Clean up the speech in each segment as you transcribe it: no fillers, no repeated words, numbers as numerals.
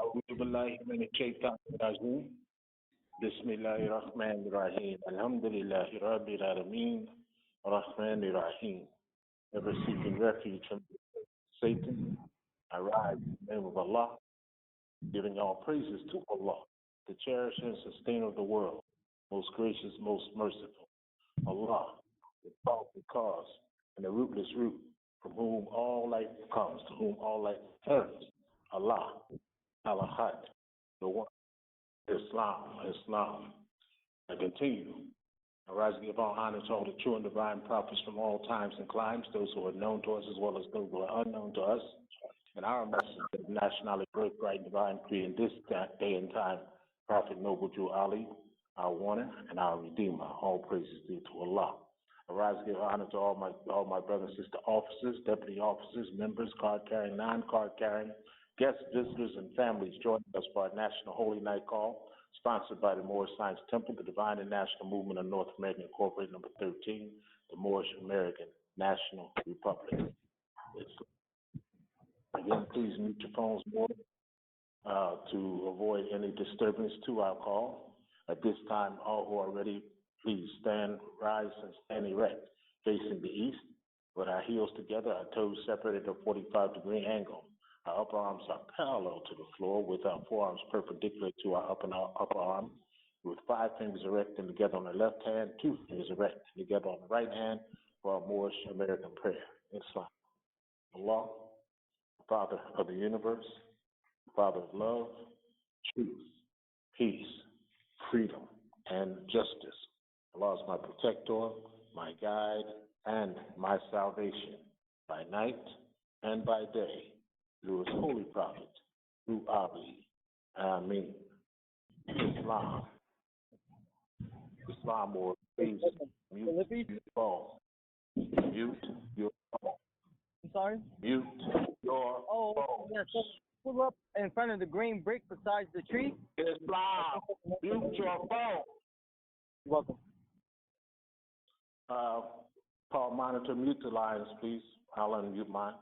أعوذ بالله من الشيطان الرجيم بسم الله الرحمن الرحيم الحمد لله رب العالمين الرحمن الرحيم. Ever seeking refuge from Satan, I rise in the name of Allah, giving all praises to Allah, the cherisher and sustainer of the world, most gracious, most merciful. Allah, the powerful cause and the rootless root, from whom all life comes, to whom all life turns. Allah, Al-Ahad, the one, Islam, Islam. I continue. I rise to give all honor to all the true and divine prophets from all times and climes, those who are known to us as well as those who are unknown to us. And our message of nationality, birthright, divine creed in this day and time, Prophet Noble Jew Ali, our warner and our redeemer. All praises due to Allah. I rise to give honor to all my brothers and sister officers, deputy officers, members, card carrying, non-card carrying, guests, visitors, and families joining us for our National Holy Night Call, sponsored by the Moorish Science Temple, the Divine and National Movement of North American Incorporated, number 13, the Moorish American National Republic. Again, please mute your phones more to avoid any disturbance to our call. At this time, all who are ready, please rise and stand erect, facing the east, with our heels together, our toes separated at a 45-degree angle. Our upper arms are parallel to the floor, with our forearms perpendicular to our upper arm, with 5 fingers erected together on the left hand, 2 fingers erected together on the right hand for our Moorish American prayer. Islam. Allah, Father of the universe, Father of love, truth, peace, freedom, and justice. Allah is my protector, my guide, and my salvation, by night and by day, through his holy prophet, through Ali. Ameen. Islam. Islam, or please mute your phone. Mute your phone. I'm sorry? Mute your phone. Yeah, so pull up in front of the green brick beside the tree. Islam. Mute your phone. You're welcome. Paul, monitor, mute the lines, please. I'll unmute mine.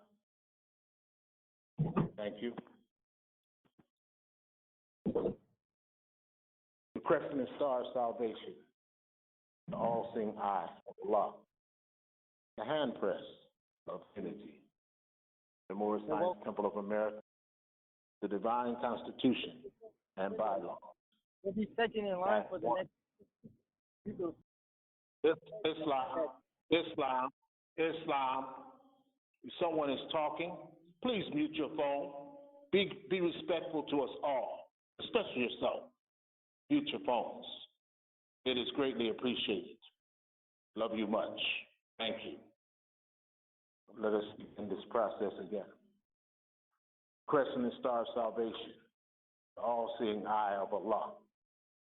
Thank you. The crescent and star of salvation, the all-seeing eye of Allah, the hand press of unity, the Moorish Science Temple of America, the divine constitution and bylaws. We'll be second in line for the next people. Islam. If someone is talking, please mute your phone. Be respectful to us all, especially yourself. Mute your phones. It is greatly appreciated. Love you much. Thank you. Let us begin this process again. Crescent and star of salvation, the all-seeing eye of Allah,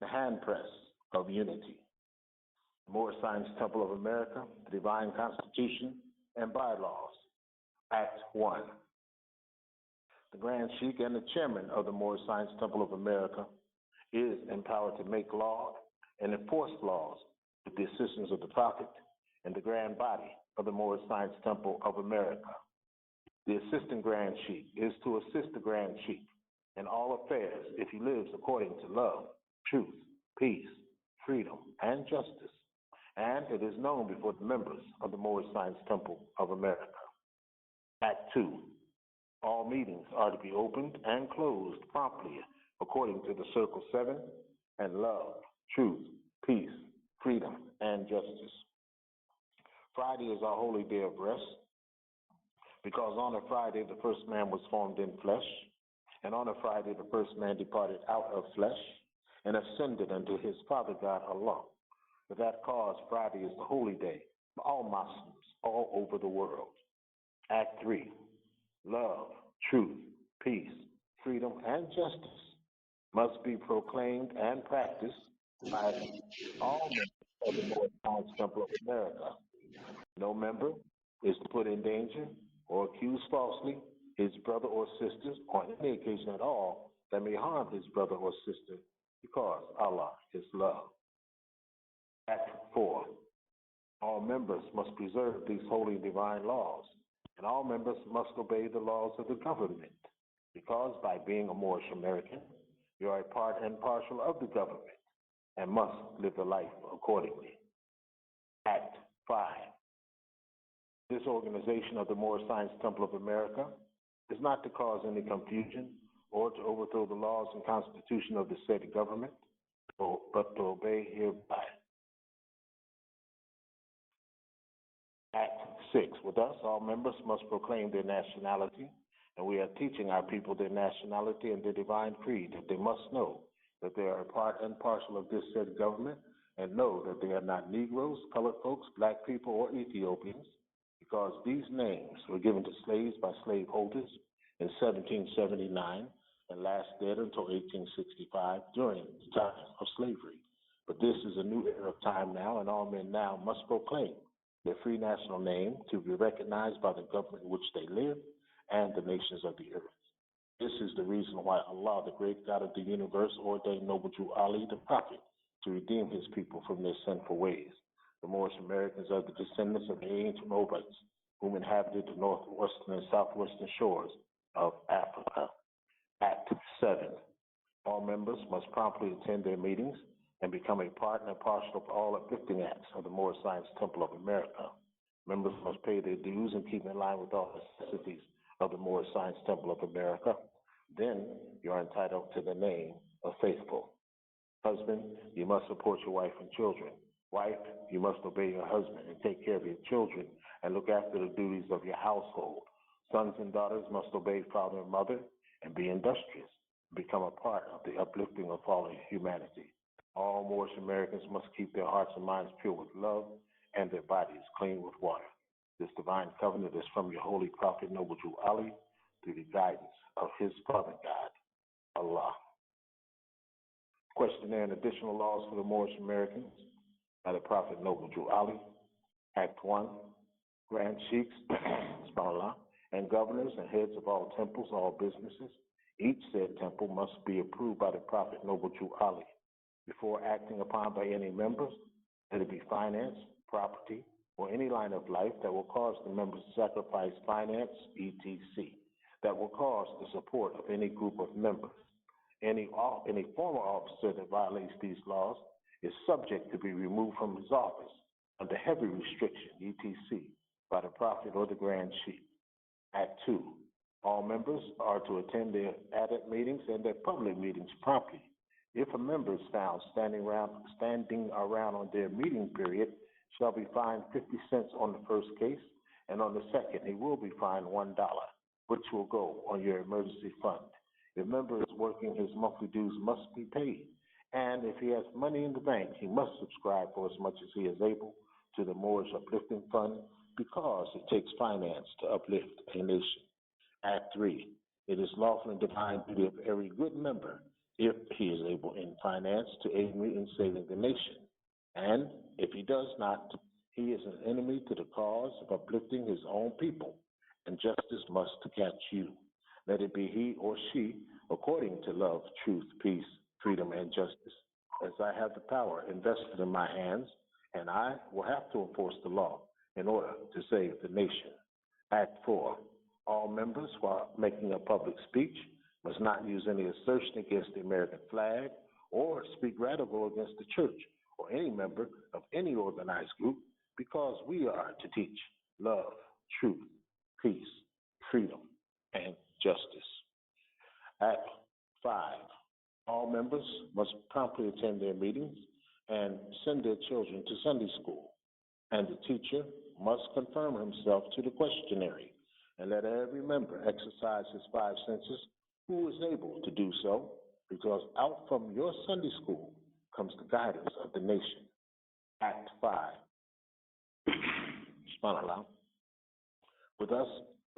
the hand press of unity, the Moorish Science Temple of America, the divine constitution and bylaws. Act 1. The Grand Sheikh and the chairman of the Moorish Science Temple of America is empowered to make law and enforce laws with the assistance of the Prophet and the Grand Body of the Moorish Science Temple of America. The Assistant Grand Sheikh is to assist the Grand Sheikh in all affairs if he lives according to love, truth, peace, freedom, and justice, and it is known before the members of the Moorish Science Temple of America. Act 2. All meetings are to be opened and closed promptly according to the Circle 7 and love, truth, peace, freedom, and justice. Friday is our holy day of rest, because on a Friday the first man was formed in flesh, and on a Friday the first man departed out of flesh and ascended unto his Father God Allah. For that cause, Friday is the holy day for all Muslims all over the world. Act 3. Love, truth, peace, freedom, and justice must be proclaimed and practiced by all members of the Moorish Science Temple of America. No member is to put in danger or accuse falsely his brother or sister on any occasion at all that may harm his brother or sister, because Allah is love. Act 4. All members must preserve these holy and divine laws, and all members must obey the laws of the government, because by being a Moorish American, you are a part and parcel of the government and must live the life accordingly. Act 5. This organization of the Moorish Science Temple of America is not to cause any confusion or to overthrow the laws and constitution of the said government, but to obey hereby. Act 6. With us, all members must proclaim their nationality, and we are teaching our people their nationality and their divine creed, that they must know that they are a part and parcel of this said government, and know that they are not Negroes, colored folks, black people, or Ethiopians, because these names were given to slaves by slaveholders in 1779 and lasted until 1865 during the time of slavery. But this is a new era of time now, and all men now must proclaim their free national name to be recognized by the government in which they live and the nations of the earth. This is the reason why Allah, the great God of the universe, ordained Noble Jew Ali, the prophet, to redeem his people from their sinful ways. The Moorish Americans are the descendants of the ancient Moabites, whom inhabited the northwestern and southwestern shores of Africa. Act 7. All members must promptly attend their meetings and become a part and parcel of all uplifting acts of the Moorish Science Temple of America. Members must pay their dues and keep in line with all necessities of the Moorish Science Temple of America. Then you are entitled to the name of faithful. Husband, you must support your wife and children. Wife, you must obey your husband and take care of your children and look after the duties of your household. Sons and daughters must obey father and mother and be industrious, become a part of the uplifting of fallen humanity. All Moorish Americans must keep their hearts and minds pure with love and their bodies clean with water. This divine covenant is from your holy prophet, Noble Jew Ali, through the guidance of his father God, Allah. Questionnaire and additional laws for the Moorish Americans by the prophet Noble Jew Ali. Act 1. Grand sheikhs, and governors and heads of all temples, all businesses. Each said temple must be approved by the prophet Noble Jew Ali before acting upon by any members, let it be finance, property, or any line of life that will cause the members to sacrifice finance, etc., that will cause the support of any group of members. Any former officer that violates these laws is subject to be removed from his office under heavy restriction, etc., by the prophet or the grand sheikh. Act 2. All members are to attend their added meetings and their public meetings promptly. If a member is found standing around on their meeting period, shall be fined 50 cents on the first case, and on the second he will be fined $1, which will go on your emergency fund. If a member is working, his monthly dues must be paid, and if he has money in the bank, he must subscribe for as much as he is able to the Moorish Uplifting Fund, because it takes finance to uplift a nation. Act 3. It is lawful and divine duty of every good member, if he is able in finance, to aid me in saving the nation. And if he does not, he is an enemy to the cause of uplifting his own people, and justice must catch you. Let it be he or she, according to love, truth, peace, freedom, and justice, as I have the power invested in my hands, and I will have to enforce the law in order to save the nation. Act 4. All members, while making a public speech, must not use any assertion against the American flag or speak radical against the church or any member of any organized group, because we are to teach love, truth, peace, freedom, and justice. Act 5. All members must promptly attend their meetings and send their children to Sunday school, and the teacher must confirm himself to the questionnaire, and let every member exercise his 5 senses who is able to do so, because out from your Sunday school comes the guidance of the nation. Act 5. Subhanallah. With us,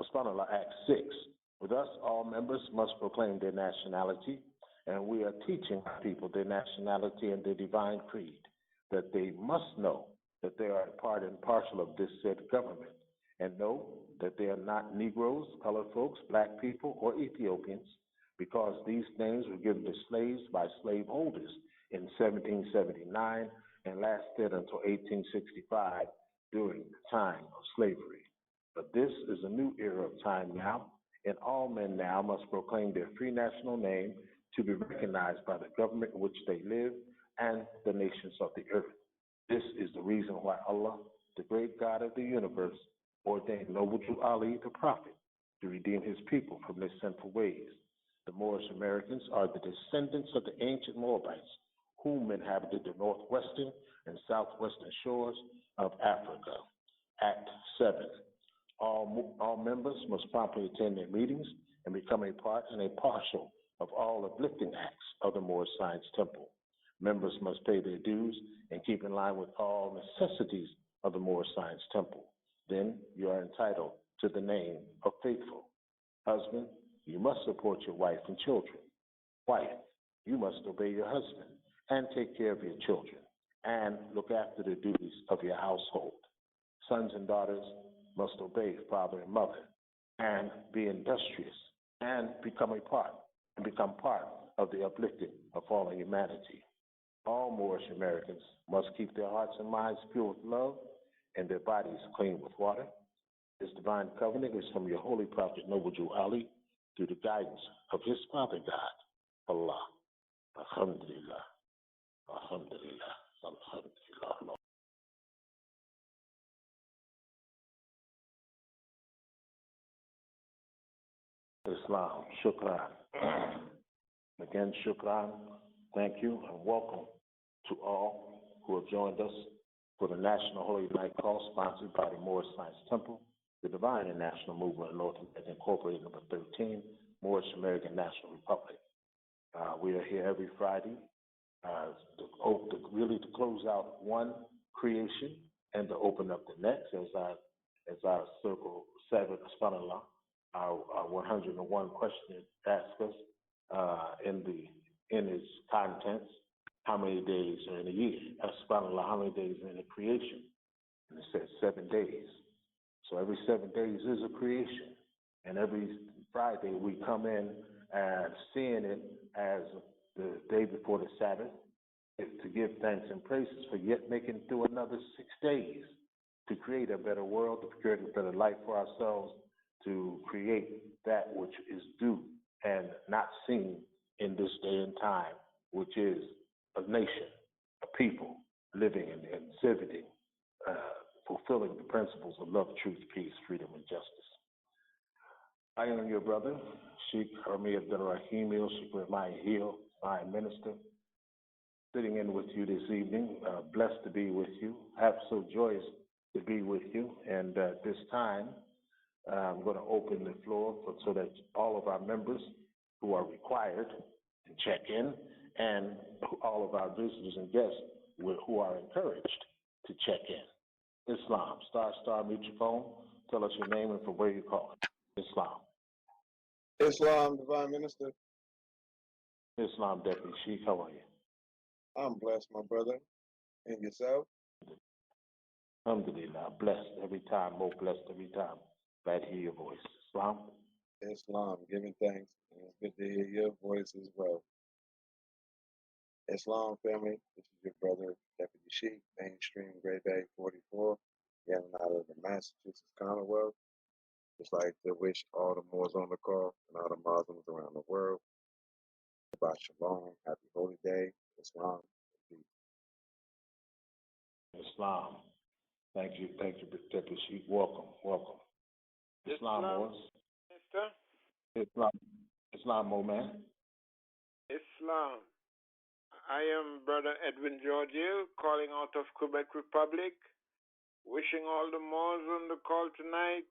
Subhanallah, Act 6. With us, all members must proclaim their nationality, and we are teaching people their nationality and their divine creed, that they must know that they are a part and parcel of this said government, and know that they are not Negroes, colored folks, black people, or Ethiopians, because these names were given to slaves by slaveholders in 1779 and lasted until 1865 during the time of slavery. But this is a new era of time now, and all men now must proclaim their free national name to be recognized by the government in which they live and the nations of the earth. This is the reason why Allah, the great God of the universe, ordained Noble Jew Ali, the prophet, to redeem his people from their sinful ways. The Moorish Americans are the descendants of the ancient Moabites, whom inhabited the northwestern and southwestern shores of Africa. Act 7. All members must promptly attend their meetings and become a part and a partial of all uplifting acts of the Moorish Science Temple. Members must pay their dues and keep in line with all necessities of the Moorish Science Temple. Then you are entitled to the name of faithful. Husband, you must support your wife and children. Wife, you must obey your husband and take care of your children and look after the duties of your household. Sons and daughters must obey father and mother and be industrious and become part of the uplifting of fallen humanity. All Moorish Americans must keep their hearts and minds pure with love and their bodies clean with water. This divine covenant is from your holy prophet, Noble Jew Ali, through the guidance of his Father God, Allah. Alhamdulillah. Alhamdulillah. Alhamdulillah. Islam. Shukran. Again, shukran. Thank you and welcome to all who have joined us for the National Holy Night Call sponsored by the Moorish Science Temple, the Divine and National Movement of North America Incorporated, number 13, Moorish American National Republic. We are here every Friday to close out one creation and to open up the next as our Circle 7, subhanAllah, our 101 question asks us in its contents, how many days are in a year? SubhanAllah, how many days are in a creation? And it says 7 days. So every 7 days is a creation. And every Friday we come in and seeing it as the day before the Sabbath, to give thanks and praises for yet making through another 6 days to create a better world, to create a better life for ourselves, to create that which is due and not seen in this day and time, which is a nation, a people living and exhibiting, fulfilling the principles of love, truth, peace, freedom, and justice. I am your brother, Sheikh Harmi Abdul Rahim Sheikh Ramai Hill, my minister, sitting in with you this evening, blessed to be with you, so joyous to be with you. And at this time, I'm going to open the floor so that all of our members who are required to check in and all of our visitors and guests who are encouraged to check in. Islam, mute your phone, tell us your name and from where you're calling. Islam. Islam, Divine Minister. Islam, Deputy Sheikh, how are you? I'm blessed, my brother. And yourself? Alhamdulillah, blessed every time, more blessed every time. Glad to hear your voice. Islam? Islam, giving thanks. And it's good to hear your voice as well. Islam family, this is your brother, Deputy Sheikh, Mainstream, Gray Bag 44, getting out of the Massachusetts Commonwealth. Just like to wish all the Moors on the call and all the Muslims around the world about Shalom, happy holy day, Islam, peace. Islam. Thank you, Deputy Sheikh. Welcome. Islam, Moors. Islam, Mo man. Islam. I am Brother Edwin Georgiou, calling out of Quebec Republic, wishing all the Moors on the call tonight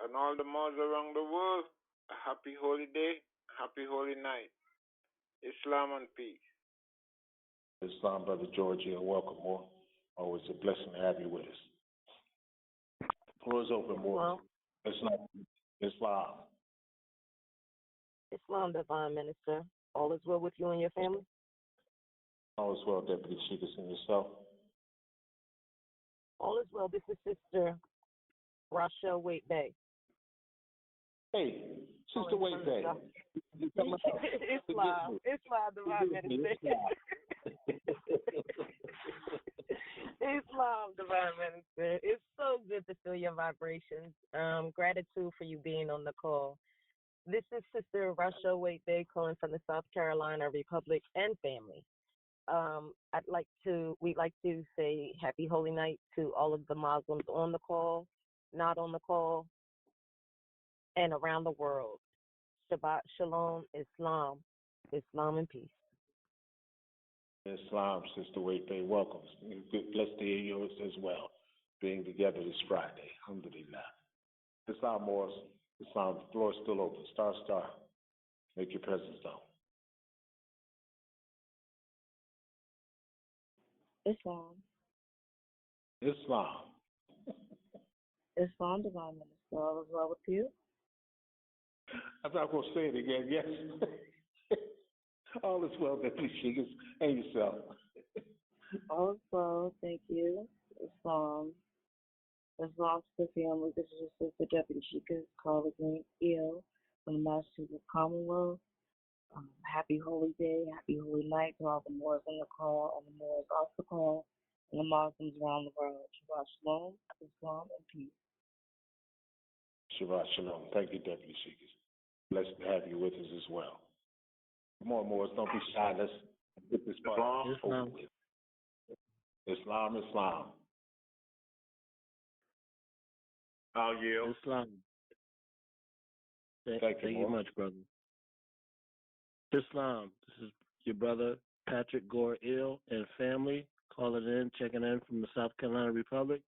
and all the Moors around the world a happy holy day, happy holy night. Islam and peace. Islam, Brother Georgiou, welcome, Moor. Always a blessing to have you with us. Floor is open, Moor. Islam. Islam, Divine Minister. All is well with you and your family? All is well, Deputy Sheikh, and yourself? All is well. This is Sister Rochelle Wade Bay. Hey, Sister Wade Bay. Islam, Divine Minister. Islam, Divine Minister. It's so good to feel your vibrations. Gratitude for you being on the call. This is Sister Russia Wade Bay calling from the South Carolina Republic and family. We'd like to say happy holy night to all of the Muslims on the call, not on the call, and around the world. Shabbat Shalom, Islam, Islam and peace. Islam, Sister Wade Bay, welcome. Blessed to hear yours as well. Being together this Friday. Alhamdulillah. Islam Morris, Islam, the floor is still open. Star. Make your presence known. Islam. Islam. Islam, Divine Minister. All is well with you? I'm not going to say it again. Yes. All is well, Deputy Sheikah, and yourself. All is well, thank you. Islam. Islam to the family. This is your sister, Deputy Sheikah, calling ill from the Massachusetts Commonwealth. Happy holy day, happy holy night to all the Moors on the call and the Moors off the call and the Muslims around the world. Shabbat Shalom, Islam, and peace. Shabbat Shalom. Thank you, Deputy Sheikah. Blessed to have you with us as well. Come on, Moors, don't be shy. Let's get this part over with. Islam. I'll yield. Islam. Thank you much, brother. Islam. This is your brother Patrick Gore Ill and family calling in, checking in from the South Carolina Republic.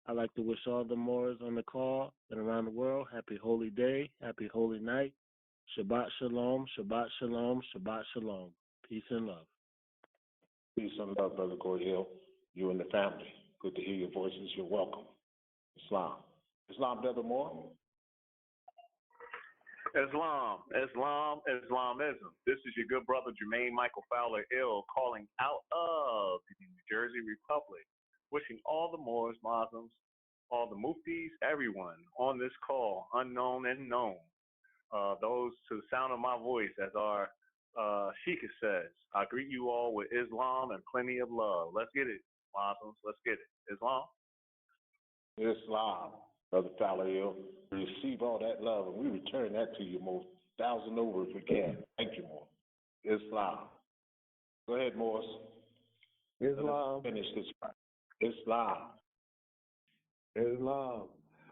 I'd like to wish all the Moors on the call and around the world happy holy day, happy holy night. Shabbat Shalom, Shabbat Shalom, Shabbat Shalom. Peace and love. Peace and love, Brother Gore Ill. You and the family. Good to hear your voices. You're welcome. Islam, Brother Moore. Islamism. This is your good brother Jermaine Michael Fowler Ill calling out of the New Jersey Republic, wishing all the Moors, Muslims, all the muftis, everyone on this call, unknown and known, those to the sound of my voice, as our Sheikah says, I greet you all with Islam and plenty of love. Let's get it, Muslims. Let's get it. Islam, Brother Fowler Ill. Receive all that love, and we return that to you more 1,000 over if we can. Thank you, Moore. Islam. Go ahead, Morris. Islam. Finish this. Islam.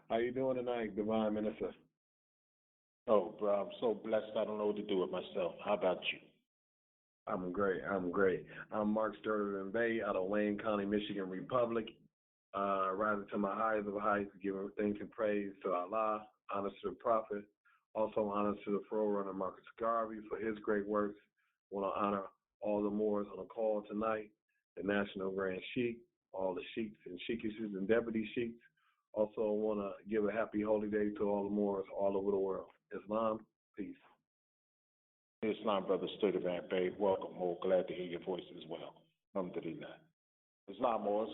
How you doing tonight, Divine Minister? Oh, bro, I'm so blessed I don't know what to do with myself. How about you? I'm great. I'm Mark Sturtevant Bay out of Wayne County, Michigan Republic. Rising to my highest of heights, giving thanks and praise to Allah, honor to the Prophet, also honor to the forerunner Marcus Garvey for his great works. I want to honor all the Moors on the call tonight, the National Grand Sheikh, all the Sheiks and Sheikesses and Deputy Sheiks. Also want to give a happy holy day to all the Moors all over the world. Islam, peace. Islam, Brother Sturtevant Bay. Welcome, Mo. Glad to hear your voice as well. Alhamdulillah. Islam, Moors.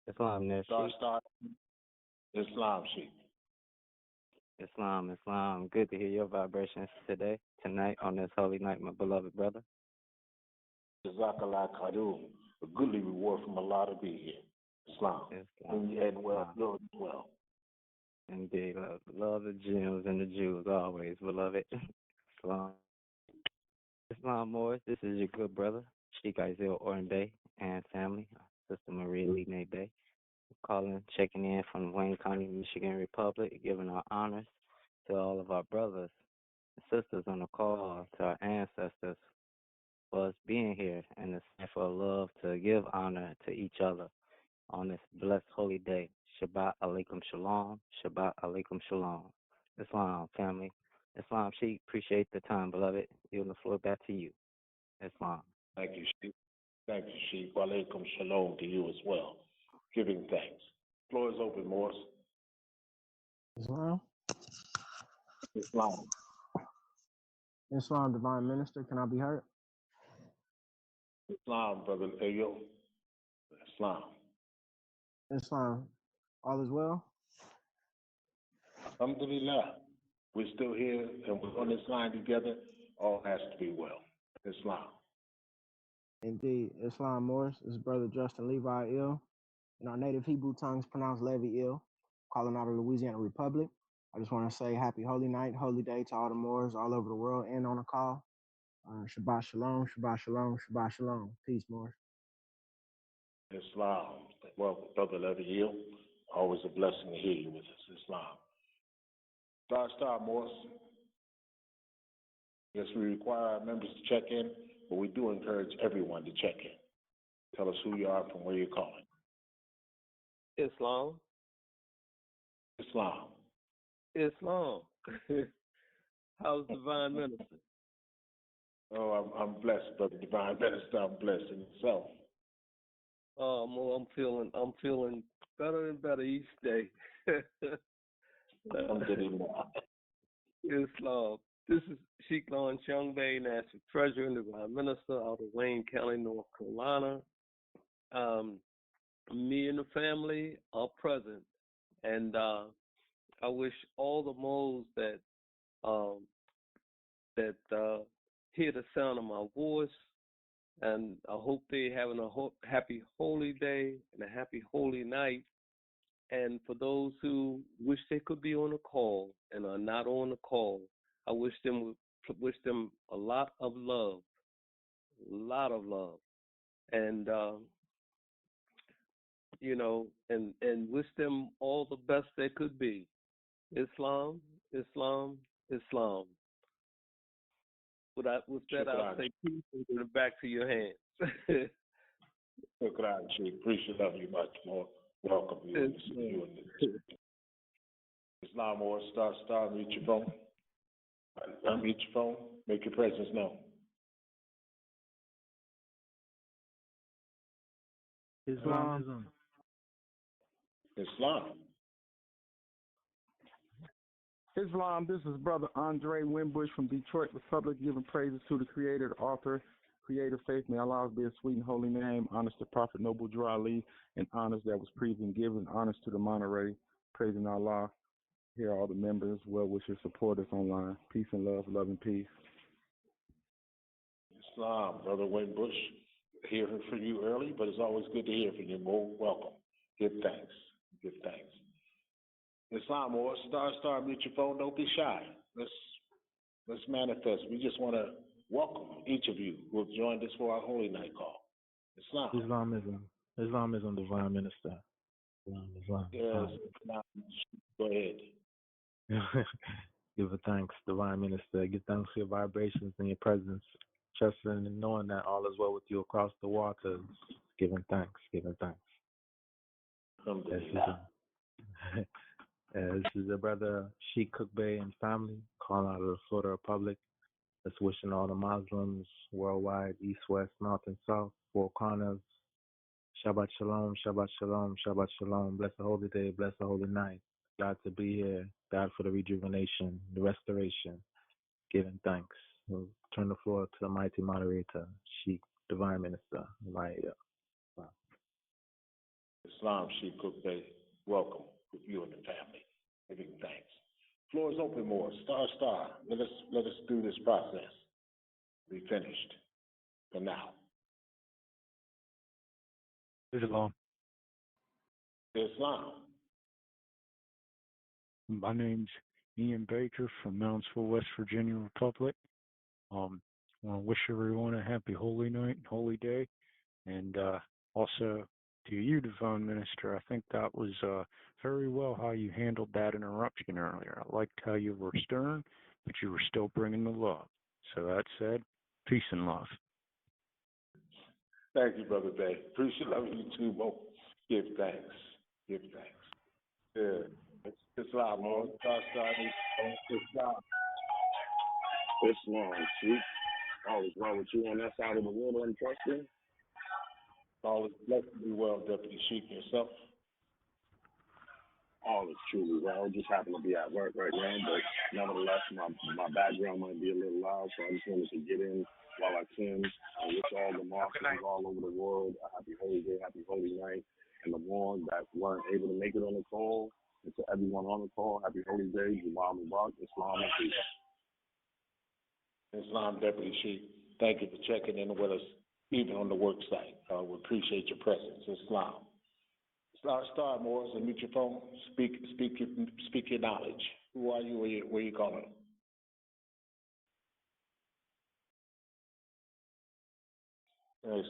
Islam, Star. Islam, Sheikh. Islam. Good to hear your vibrations tonight, on this holy night, my beloved brother. Jazakallah Khair. A goodly reward from Allah to be here. Islam. And well. Indeed. Love the gems and the Jews always, beloved. Islam Morris, this is your good brother, Sheikh Isaiah Oren Bay and family, Sister Maria Lee Bay. Calling, checking in from Wayne County, Michigan Republic, giving our honors to all of our brothers and sisters on the call, to our ancestors for us being here, and the sign for love to give honor to each other on this blessed holy day. Shabbat alaikum shalom, Shabbat alaikum shalom. Islam, family. Islam, Sheikh, appreciate the time, beloved. Giving the floor back to you. Islam. Thank you, Sheikh. Thank you, Sheikh. Wa alaikum shalom to you as well. Giving thanks. Floor is open, Morris. Islam, Divine Minister, can I be heard? Islam, Brother Ayo. Islam, all is well? Alhamdulillah. We're still here and we're on this line together. All has to be well. Islam. Indeed. Islam Morris, this is Brother Justin Levi Ill. In our native Hebrew tongues, pronounced Levi Ill, calling out of Louisiana Republic. I just want to say happy holy night, holy day to all the Moors all over the world and on the call. Shabbat shalom, Shabbat shalom, Shabbat shalom. Peace, Moors. Islam. Well, Brother Leviel, always a blessing to hear you with us. Islam. Star Morris. Yes, we require our members to check in, but we do encourage everyone to check in. Tell us who you are, from where you're calling. Islam. Islam. Islam. How's Divine Minister? Oh, I'm blessed, Brother Divine Minister. I'm blessed in itself. I'm feeling better and better each day. Islam. This is Sheikh Lon Chung Bay, National Treasurer and Divine Minister out of Wayne County, North Carolina. Me and the family are present, and I wish all the moles that hear the sound of my voice, and I hope they're having a happy holy day and a happy holy night. And for those who wish they could be on the call and are not on the call, I wish them a lot of love, and and wish them all the best they could be. Islam, Islam, Islam. With that, I'll say peace and give it back to your hands. Appreciate you much more. Welcome you. Islam or star, mute your phone. Unmute your phone. Make your presence known. Islam. Islam, this is Brother Andre Winbush from Detroit Republic, giving praises to the Creator, the Author, Creator, faith. May Allah's be a sweet and holy name. Honors to Prophet Noble Drew Ali, and honors that was previously given. Honors to the Monterey, praising Allah. Here are all the members, well wishers, supporters online. Peace and love and peace. Islam, Brother Winbush. Hearing from you early, but it's always good to hear from you. More welcome. Give thanks. Islam or star, mute your phone. Don't be shy. Let's manifest. We just want to welcome each of you who have joined us for our Holy Night call. Islamism, Divine Minister. Islam. Yes, go ahead. Give thanks, Divine Minister. Give thanks for your vibrations and your presence. Trusting and knowing that all is well with you across the waters. Giving thanks. This is the brother Sheikh Cook Bay and family calling out of the Florida Republic. That's wishing all the Muslims worldwide, east, west, north, and south, four corners. Shabbat shalom, Shabbat shalom, Shabbat shalom. Bless the holy day, bless the holy night. God to be here, God for the rejuvenation, the restoration, giving thanks. We'll turn the floor to the mighty moderator, Sheikh, Divine Minister. Islam, Sheikh Cook Bay, welcome with you and the family. Giving thanks. Floor is open, more. Star. Let us do this process. Be finished for now. Islam. My name's Ian Baker from Moundsville, West Virginia Republic. I want to wish everyone a happy holy night, holy day, and also to you, Divine Minister. I think that was very well how you handled that interruption earlier. I liked how you were stern, but you were still bringing the love. So that said, peace and love. Thank you, Brother Bay. Appreciate you too, Mo. Give thanks. Yeah. Islam, Mo. Islam, Sheikh. All is well with you on that side of the water, I'm trusting. All is blessed to be well, Deputy Sheikh, yourself. All is truly well. Just happen to be at work right now, but nevertheless, my background might be a little loud, so I just wanted to get in while I can. I wish all the Muslims all over the world a happy holy day, happy holy night, and the ones that weren't able to make it on the call, and to everyone on the call, happy holy day, Jum'ah Mubarak, Islam, and peace. Islam, Deputy Sheikh, thank you for checking in with us, even on the work site. We appreciate your presence. Islam. Star Moors, unmute your phone. Speak your knowledge. Who are you? Where you calling?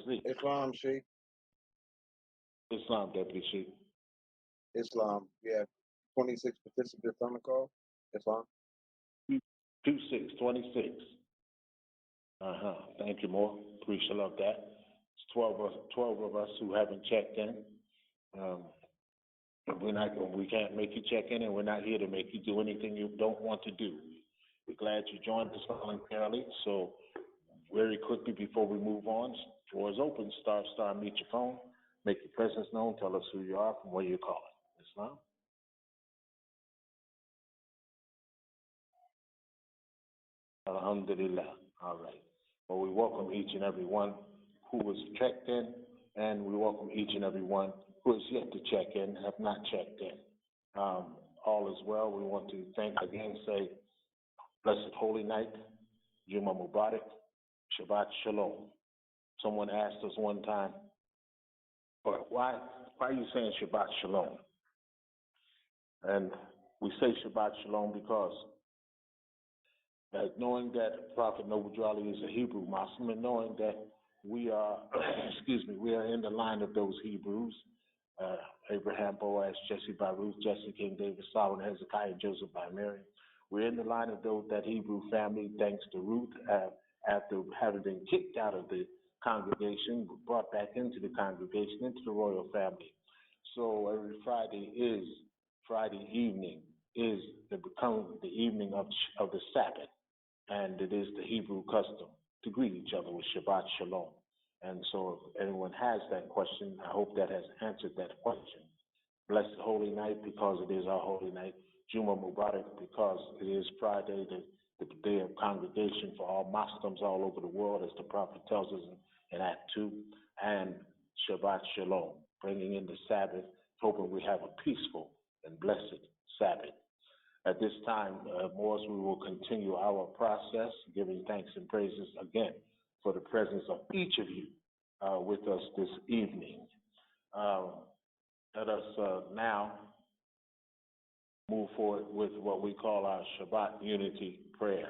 Sleep. Islam, Sheikh. Islam, Deputy Chief. Islam. We have 26 participants on the call. Islam. 2626. Thank you, more. Appreciate that. It's 12 of us who haven't checked in. We can't make you check in, and we're not here to make you do anything you don't want to do. We're glad you joined us voluntarily. So very quickly before we move on, floor is open. Star, mute your phone. Make your presence known. Tell us who you are, from where you're calling. Islam. Alhamdulillah. All right. Well, we welcome each and every one who was checked in, and we welcome each and every one who has yet to check in, have not checked in. All is well. We want to say, blessed holy night, Juma Mubarak, Shabbat Shalom. Someone asked us one time, why are you saying Shabbat Shalom? And we say Shabbat Shalom because knowing that Prophet Noble Jali is a Hebrew Muslim, and knowing that we are, we are in the line of those Hebrews, Abraham, Boaz, Jesse by Ruth, Jesse, King David, Solomon, Hezekiah, Joseph by Mary. We're in the line of that Hebrew family, thanks to Ruth, after having been kicked out of the congregation, brought back into the congregation, into the royal family. So every Friday evening is become the evening of the Sabbath, and it is the Hebrew custom to greet each other with Shabbat Shalom. And so if anyone has that question, I hope that has answered that question. Blessed holy night, because it is our holy night. Juma Mubarak, because it is Friday, the day of congregation for all Moslems all over the world, as the Prophet tells us in Act 2. And Shabbat Shalom, bringing in the Sabbath, hoping we have a peaceful and blessed Sabbath. At this time, Moors, we will continue our process, giving thanks and praises again for the presence of each of you with us this evening. Let us now move forward with what we call our Shabbat Unity Prayer.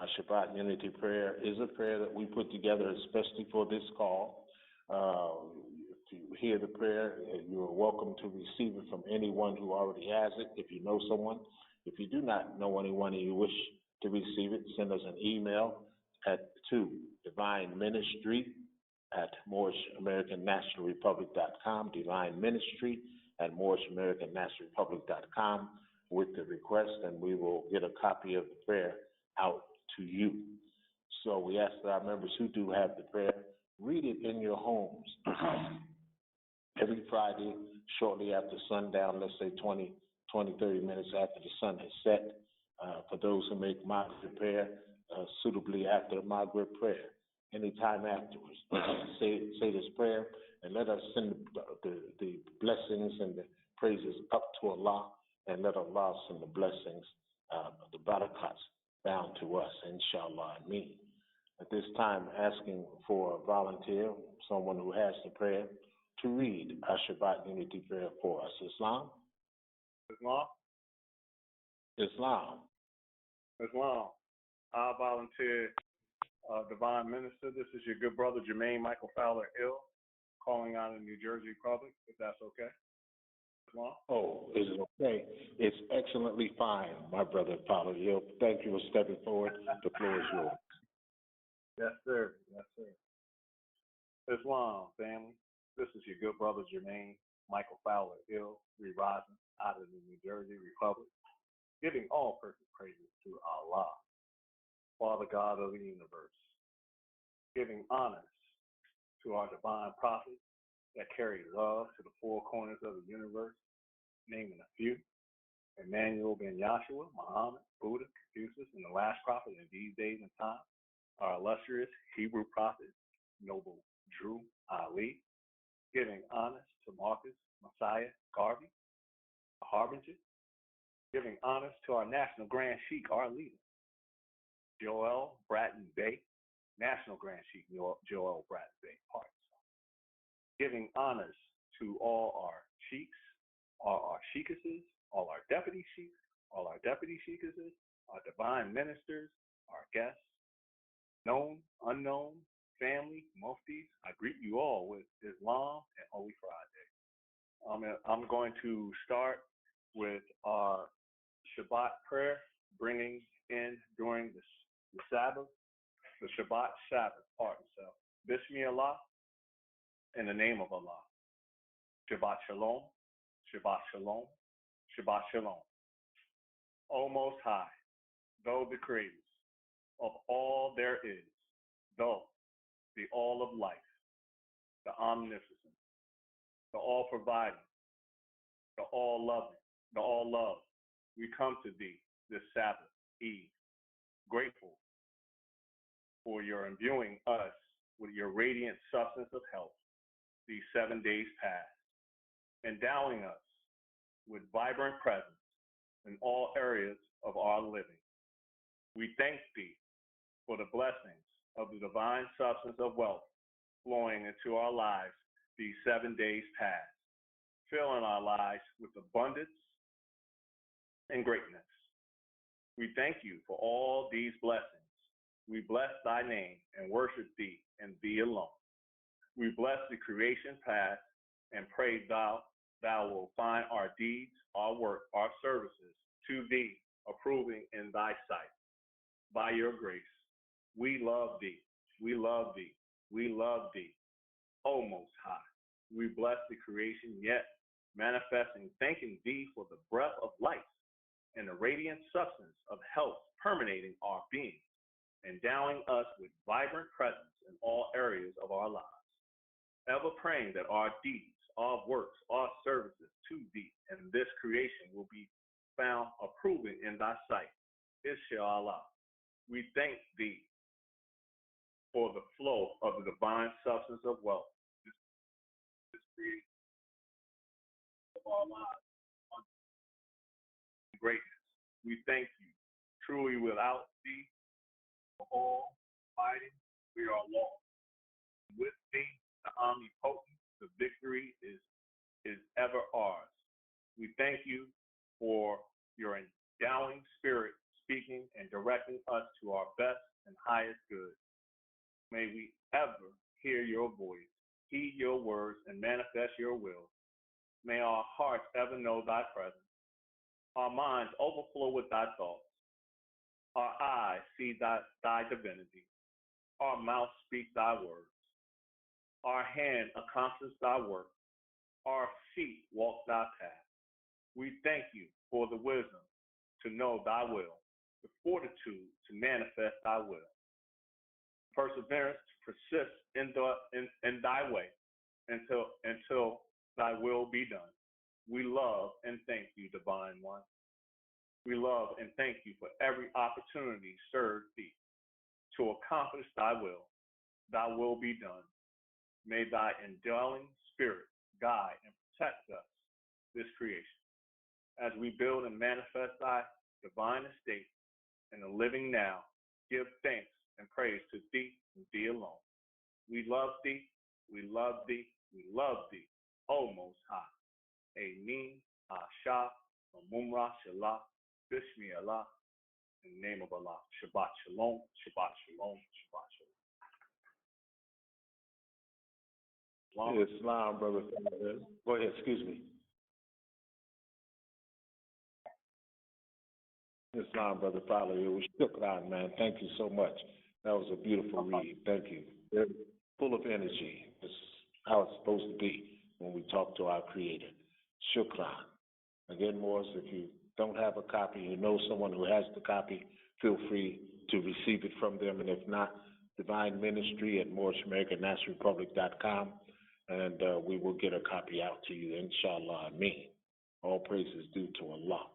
Our Shabbat Unity Prayer is a prayer that we put together especially for this call. If you hear the prayer, you are welcome to receive it from anyone who already has it, if you know someone. If you do not know anyone and you wish to receive it, send us an email to Divine Ministry at Moorish American National Republic.com, Divine Ministry at Moorish American National Republic.com with the request, and we will get a copy of the prayer out to you. So we ask that our members who do have the prayer, read it in your homes every Friday shortly after sundown, let's say 20, 30 minutes after the sun has set. For those who make Maghrib prayer, suitably after Maghrib prayer, anytime afterwards. say this prayer and let us send the blessings and the praises up to Allah, and let Allah send the blessings, the barakats down to us, inshallah, ameen. At this time, asking for a volunteer, someone who has the prayer, to read our Shabbat Unity prayer for us. Islam? Islam? Islam. Islam. I volunteer Divine Minister. This is your good brother, Jermaine Michael Fowler Ill, calling out in New Jersey Republic, if that's okay. Islam? Oh, is it okay? It's excellently fine, my brother Fowler Ill. Thank you for stepping forward. The floor is yours. Yes, sir. Yes, sir. Islam, family. This is your good brother, Jermaine Michael Fowler Ill, re-rising out of the New Jersey Republic, giving all perfect praises to Allah, Father God of the universe, giving honors to our divine prophets that carry love to the four corners of the universe, naming a few: Emmanuel ben Yashua, Muhammed, Buddha, Confucius, and the last prophet in these days and times, our illustrious Hebrew prophet, Noble Drew Ali, giving honors to Marcus, Messiah, Garvey, a harbinger, giving honors to our national Grand Sheikh, our leader, Joel Bratton Bey, National Grand Sheikh Joel Bratton Bey, giving honors to all our sheikhs, all our sheikesses, all our deputy sheikhs, all our deputy sheikhs, our divine ministers, our guests, known, unknown, family, muftis. I greet you all with Islam and Holy Friday. I'm going to start with our Shabbat prayer, bringing in during the Sabbath, the Shabbat Sabbath part itself. Bismillah, in the name of Allah. Shabbat Shalom, Shabbat Shalom, Shabbat Shalom. O Most High, thou the creators of all there is, thou the all of life, the omnipotent, the all providing, the all loving, the all love, we come to thee this Sabbath Eve, grateful for your imbuing us with your radiant substance of health these 7 days past, endowing us with vibrant presence in all areas of our living. We thank thee for the blessings of the divine substance of wealth flowing into our lives these 7 days past, filling our lives with abundance and greatness. We thank you for all these blessings. We bless thy name and worship thee and thee alone. We bless the creation past and pray thou will find our deeds, our work, our services to thee approving in thy sight. By your grace, we love thee, we love thee, we love thee, O Most High. We bless the creation yet manifesting, thanking thee for the breath of life and the radiant substance of health permeating our being, endowing us with vibrant presence in all areas of our lives. Ever praying that our deeds, our works, our services to thee and this creation will be found approving in thy sight. Inshallah. We thank thee for the flow of the divine substance of wealth. This creation of our lives, greatness. We thank you. Truly without thee, all fighting, we are lost. With thee, the omnipotent, the victory is ever ours. We thank you for your endowing spirit speaking and directing us to our best and highest good. May we ever hear your voice, heed your words, and manifest your will. May our hearts ever know thy presence, our minds overflow with thy thoughts, our eyes see thy divinity, our mouth speak thy words, our hand accomplish thy work, our feet walk thy path. We thank you for the wisdom to know thy will, the fortitude to manifest thy will, perseverance to persist in thy way until thy will be done. We love and thank you, Divine One. We love and thank you for every opportunity served thee to accomplish thy will be done. May thy indwelling spirit guide and protect us, this creation, as we build and manifest thy divine estate in the living now. Give thanks and praise to thee and thee alone. We love thee, we love thee, we love thee, O Most High. Amen, Asha, Mumra, Shalah, Bismillah, in the name of Allah. Shabbat Shalom, Shabbat Shalom, Shabbat Shalom. Islam, brother. Go ahead, excuse me. Islam, brother Fowler. It was shukran, man. Thank you so much. That was a beautiful read. Thank you. Very full of energy. It's how it's supposed to be when we talk to our Creator. Shukran. Again, Morris, if you don't have a copy, you know someone who has the copy, feel free to receive it from them. And if not, Divine Ministry at Moorish American National Republic.com, and we will get a copy out to you, inshallah. Ameen. All praises due to Allah.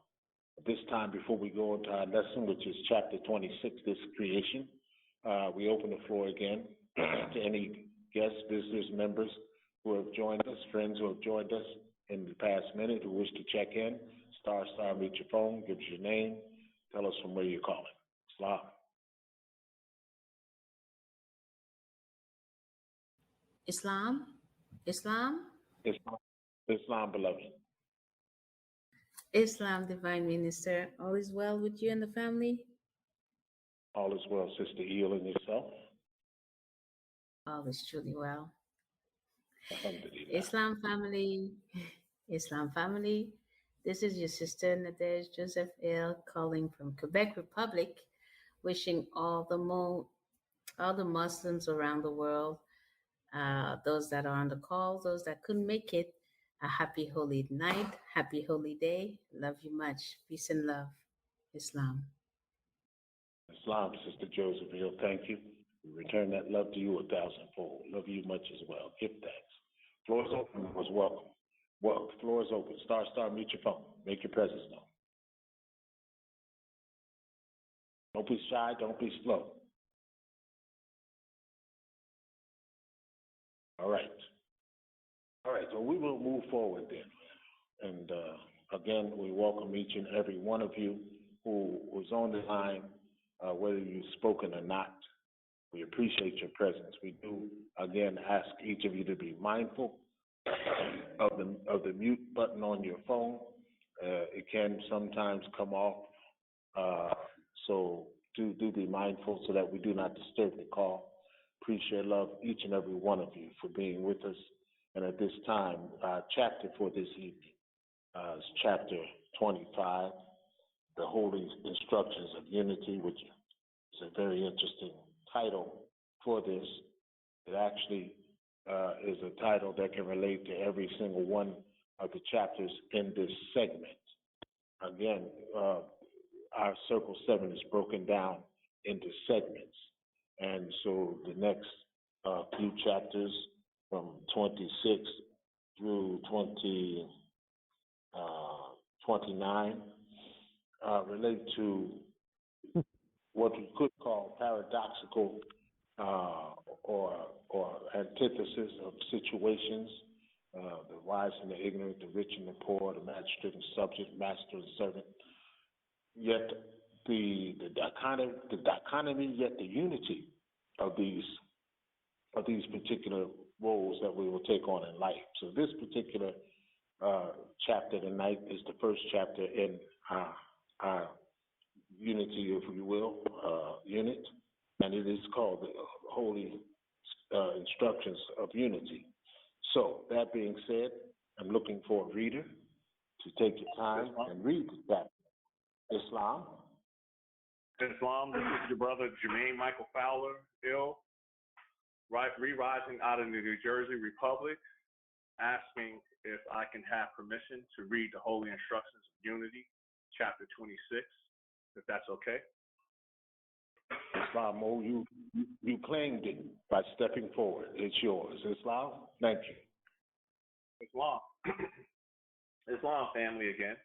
At this time, before we go into our lesson, which is chapter 26, this creation, we open the floor again to any guests, visitors, members who have joined us, friends who have joined us in the past minute who wish to check in. Star, meet your phone, give us your name, tell us from where you're calling. Islam. Islam? Islam, beloved. Islam, Divine Minister. All is well with you and the family? All is well, Sister Eel, and yourself? All is truly well. Alhamdulillah. Islam family, Islam family. This is your sister Nadej Joseph L. calling from Quebec Republic, wishing all the Muslims around the world, those that are on the call, those that couldn't make it, a happy holy night, happy holy day. Love you much. Peace and love. Islam. Islam, Sister Joseph Hill, thank you. We return that love to you 1,000-fold. Love you much as well. Give thanks. Floor is open. Was welcome. Well, floor is open. Star, mute your phone. Make your presence known. Don't be shy. Don't be slow. All right. All right. So we will move forward then. And again, we welcome each and every one of you who was on the line, whether you've spoken or not. We appreciate your presence. We do, again, ask each of you to be mindful of the mute button on your phone. It can sometimes come off, so do be mindful so that we do not disturb the call. Appreciate love each and every one of you for being with us. And at this time, our chapter for this evening is chapter 25, the Holy Instructions of Unity, which is a very interesting title for this. It actually is a title that can relate to every single one of the chapters in this segment. Again, our Circle 7 is broken down into segments. And so the next few chapters from 26 through 29 relate to what we could call paradoxical or antithesis of situations, the wise and the ignorant, the rich and the poor, the magistrate and subject, master and servant. Yet the dichotomy, yet the unity of these particular roles that we will take on in life. So this particular chapter tonight is the first chapter in our unity, if you will, unit, and it is called the Holy Instructions of Unity. So that being said, I'm looking for a reader to take your time and read the chapter. Islam. Islam, this is your brother Jermaine Michael Fowler, re-rising out of the New Jersey Republic, asking if I can have permission to read the Holy Instructions of Unity, chapter 26, if that's okay. Islam, you claimed it by stepping forward. It's yours. Islam, thank you. Islam. Islam family again.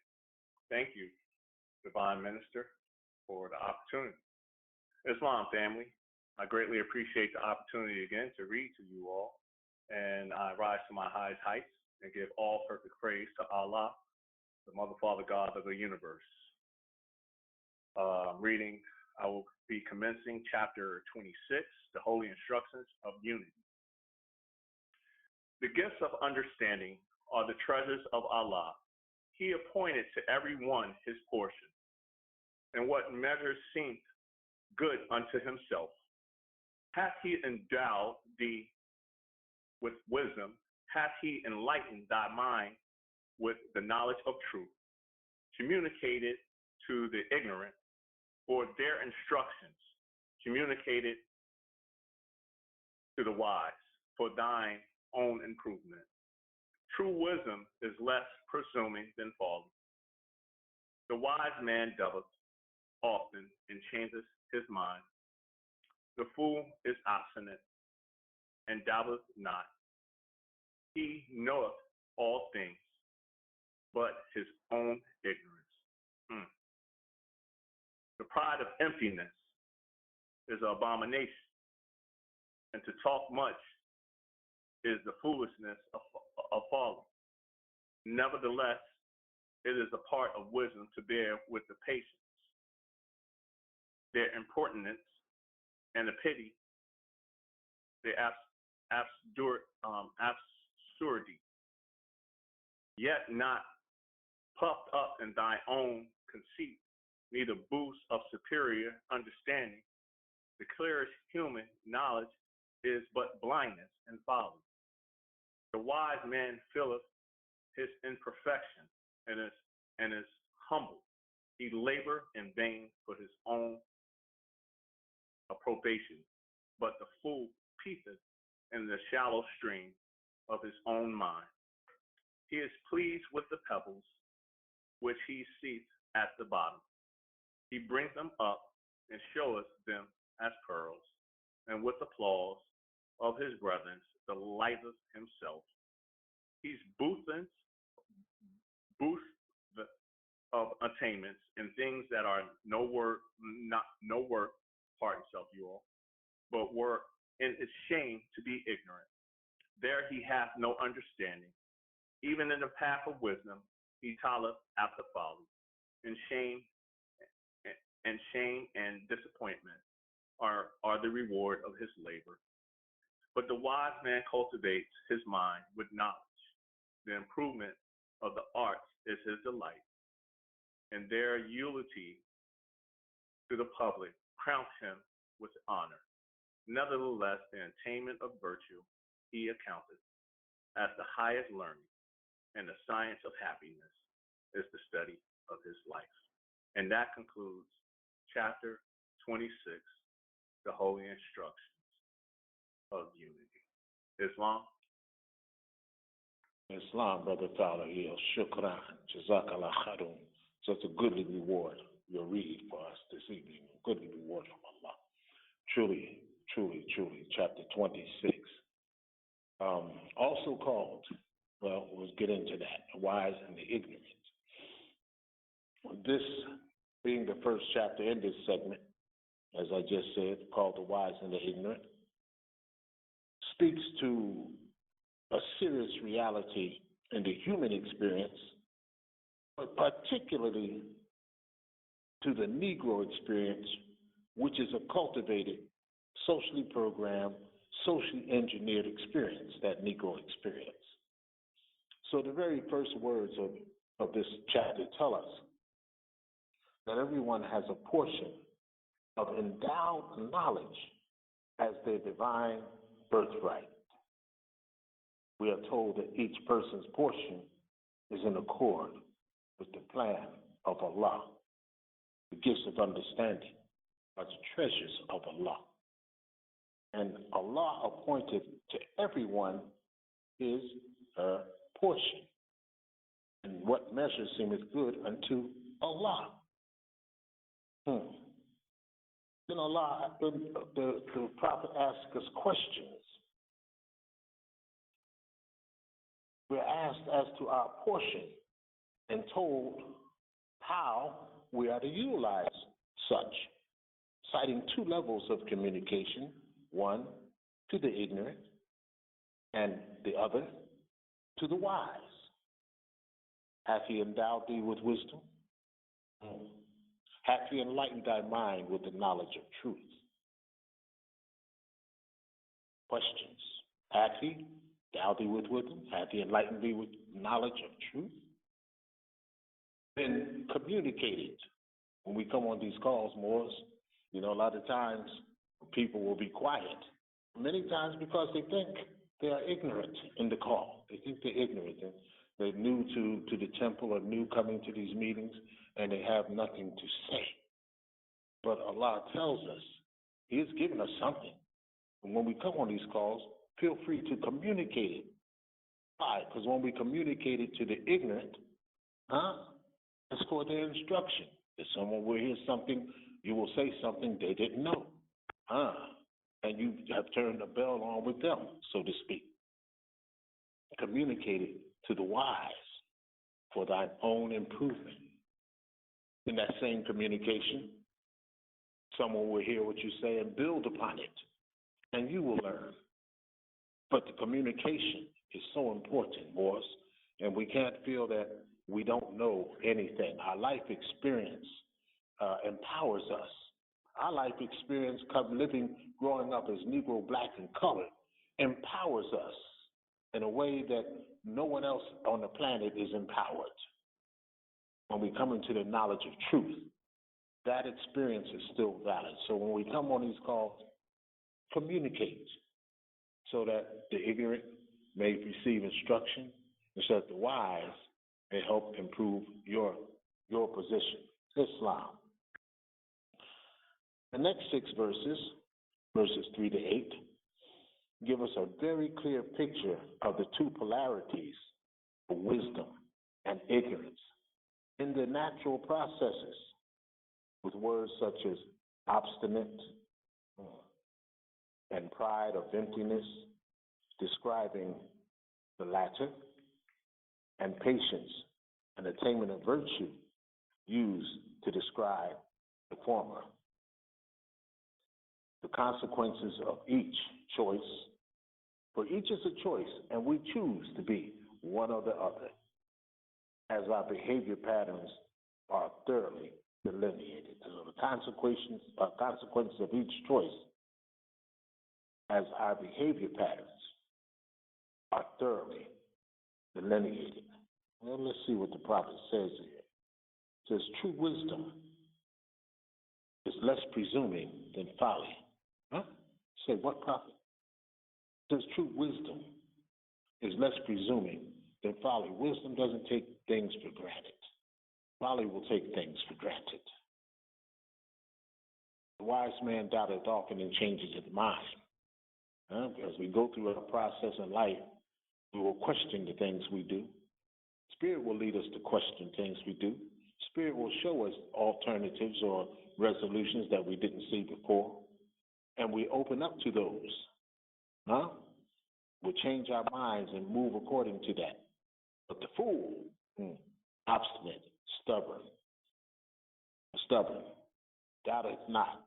Thank you, Divine Minister, for the opportunity. Islam family, I greatly appreciate the opportunity again to read to you all, and I rise to my highest heights and give all perfect praise to Allah, the Mother, Father, God of the universe. I will be commencing chapter 26, the Holy Instructions of Unity. The gifts of understanding are the treasures of Allah. He appointed to every one his portion, and what measure seemed good unto himself. Hath he endowed thee with wisdom? Hath he enlightened thy mind with the knowledge of truth? Communicated to the ignorant, or their instructions communicated to the wise for thine own improvement. True wisdom is less presuming than folly. The wise man doubteth often and changes his mind. The fool is obstinate and doubteth not. He knoweth all things, but his own ignorance. The pride of emptiness is an abomination, and to talk much is the foolishness of folly. Nevertheless, it is a part of wisdom to bear with the patience, their impertinence, and the pity, their absurdity, yet not puffed up in thy own conceit, neither boost of superior understanding. The clearest human knowledge is but blindness and folly. The wise man feeleth his imperfection and is humble. He labor in vain for his own approbation, but the fool peepeth in the shallow stream of his own mind. He is pleased with the pebbles which he seeth at the bottom. He brings them up and showeth them as pearls, and with applause of his brethren delighteth himself. He's boost of attainments in things that are no work, pardon yourself, you all, but were in its shame to be ignorant. There he hath no understanding. Even in the path of wisdom he toileth after folly, and shame and disappointment are the reward of his labor. But the wise man cultivates his mind with knowledge. The improvement of the arts is his delight, and their eulogy to the public crowns him with honor. Nevertheless, the attainment of virtue he accounted as the highest learning, and the science of happiness is the study of his life. And that concludes chapter 26, the Holy Instructions of Unity. Islam? Islam, Brother Fowler Hill. Shukran. Jazakallah khairun. Such a goodly reward you'll read for us this evening. A goodly reward from Allah. Truly, truly, truly. Chapter 26. Also called, well, we'll get into that, the wise and the ignorant. This being the first chapter in this segment, as I just said, called the wise and the ignorant, speaks to a serious reality in the human experience, but particularly to the Negro experience, which is a cultivated, socially programmed, socially engineered experience, that Negro experience. So the very first words of this chapter tell us that everyone has a portion of endowed knowledge as their divine birthright. We are told that each person's portion is in accord with the plan of Allah. The gifts of understanding are the treasures of Allah. And Allah appointed to everyone his portion. And what measure seemeth good unto Allah. Then Allah, the Prophet asks us questions. We're asked as to our portion and told how we are to utilize such, citing two levels of communication, one to the ignorant and the other to the wise. Hath he endowed thee with wisdom? Hath he enlightened thy mind with the knowledge of truth? Questions. Hath he endowed thee with wisdom? Hath he enlightened thee with knowledge of truth? Then communicated. When we come on these calls, Moors, a lot of times people will be quiet. Many times because they think they are ignorant in the call. They think they're ignorant. They're new to the temple or new coming to these meetings, and they have nothing to say. But Allah tells us He has given us something. And when we come on these calls, feel free to communicate it. Why? Because when we communicate it to the ignorant, it's for their instruction. If someone will hear something, you will say something they didn't know. And you have turned the bell on with them, so to speak. Communicate it to the wise for thine own improvement. In that same communication, someone will hear what you say and build upon it, and you will learn. But the communication is so important, boys, and we can't feel that we don't know anything. Our life experience empowers us. Our life experience, growing up as Negro, Black, and colored, empowers us in a way that no one else on the planet is empowered. when we come into the knowledge of truth, that experience is still valid. So when we come on these calls, communicate so that the ignorant may receive instruction and so that the wise may help improve your position. Islam. The next 6 verses, verses 3 to 8, give us a very clear picture of the 2 polarities of wisdom and ignorance in the natural processes, with words such as obstinate and pride of emptiness, describing the latter, and patience and attainment of virtue used to describe the former. The consequences of each choice, for each is a choice, and we choose to be one or the other, as our behavior patterns are thoroughly delineated. So the consequences of each choice, as our behavior patterns are thoroughly delineated. Well, let's see what the prophet says here. It says, true wisdom is less presuming than folly. Huh? Say what, prophet? It says true wisdom is less presuming than folly. Wisdom doesn't take things for granted. Folly will take things for granted. The wise man doubteth often and changes his mind. As we go through our process in life, we will question the things we do. Spirit will lead us to question things we do. Spirit will show us alternatives or resolutions that we didn't see before, and we open up to those. We'll change our minds and move according to that. But the fool, obstinate, stubborn, doubteth not,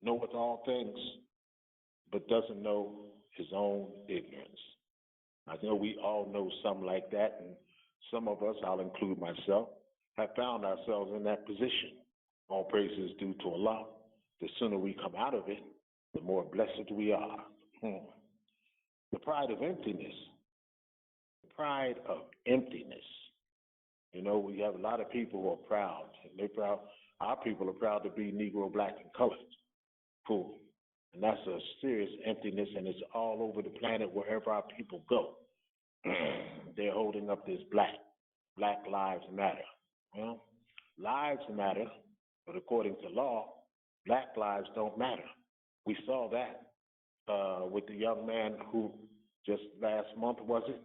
knoweth all things, but doesn't know his own ignorance. I know we all know some like that, and some of us, I'll include myself, have found ourselves in that position. All praise is due to Allah. The sooner we come out of it, the more blessed we are. The pride of emptiness. The pride of emptiness. You know, we have a lot of people who are proud. And they're proud. Our people are proud to be Negro, black, and colored. Cool. And that's a serious emptiness, and it's all over the planet wherever our people go. They're holding up this Black Lives Matter. Well, lives matter, but according to law, black lives don't matter. We saw that with the young man who just last month, was it,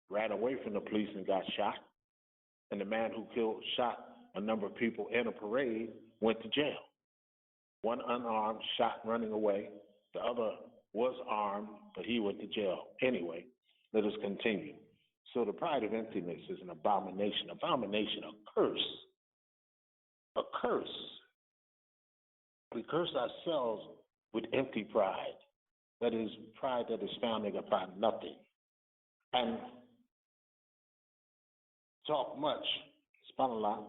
ran away from the police and got shot. And the man who shot a number of people in a parade went to jail. One unarmed, shot running away. The other was armed, but he went to jail. Anyway, let us continue. So the pride of emptiness is an abomination. Abomination, a curse. A curse. We curse ourselves with empty pride. That is pride that is founded upon nothing. And talk much, subhanAllah,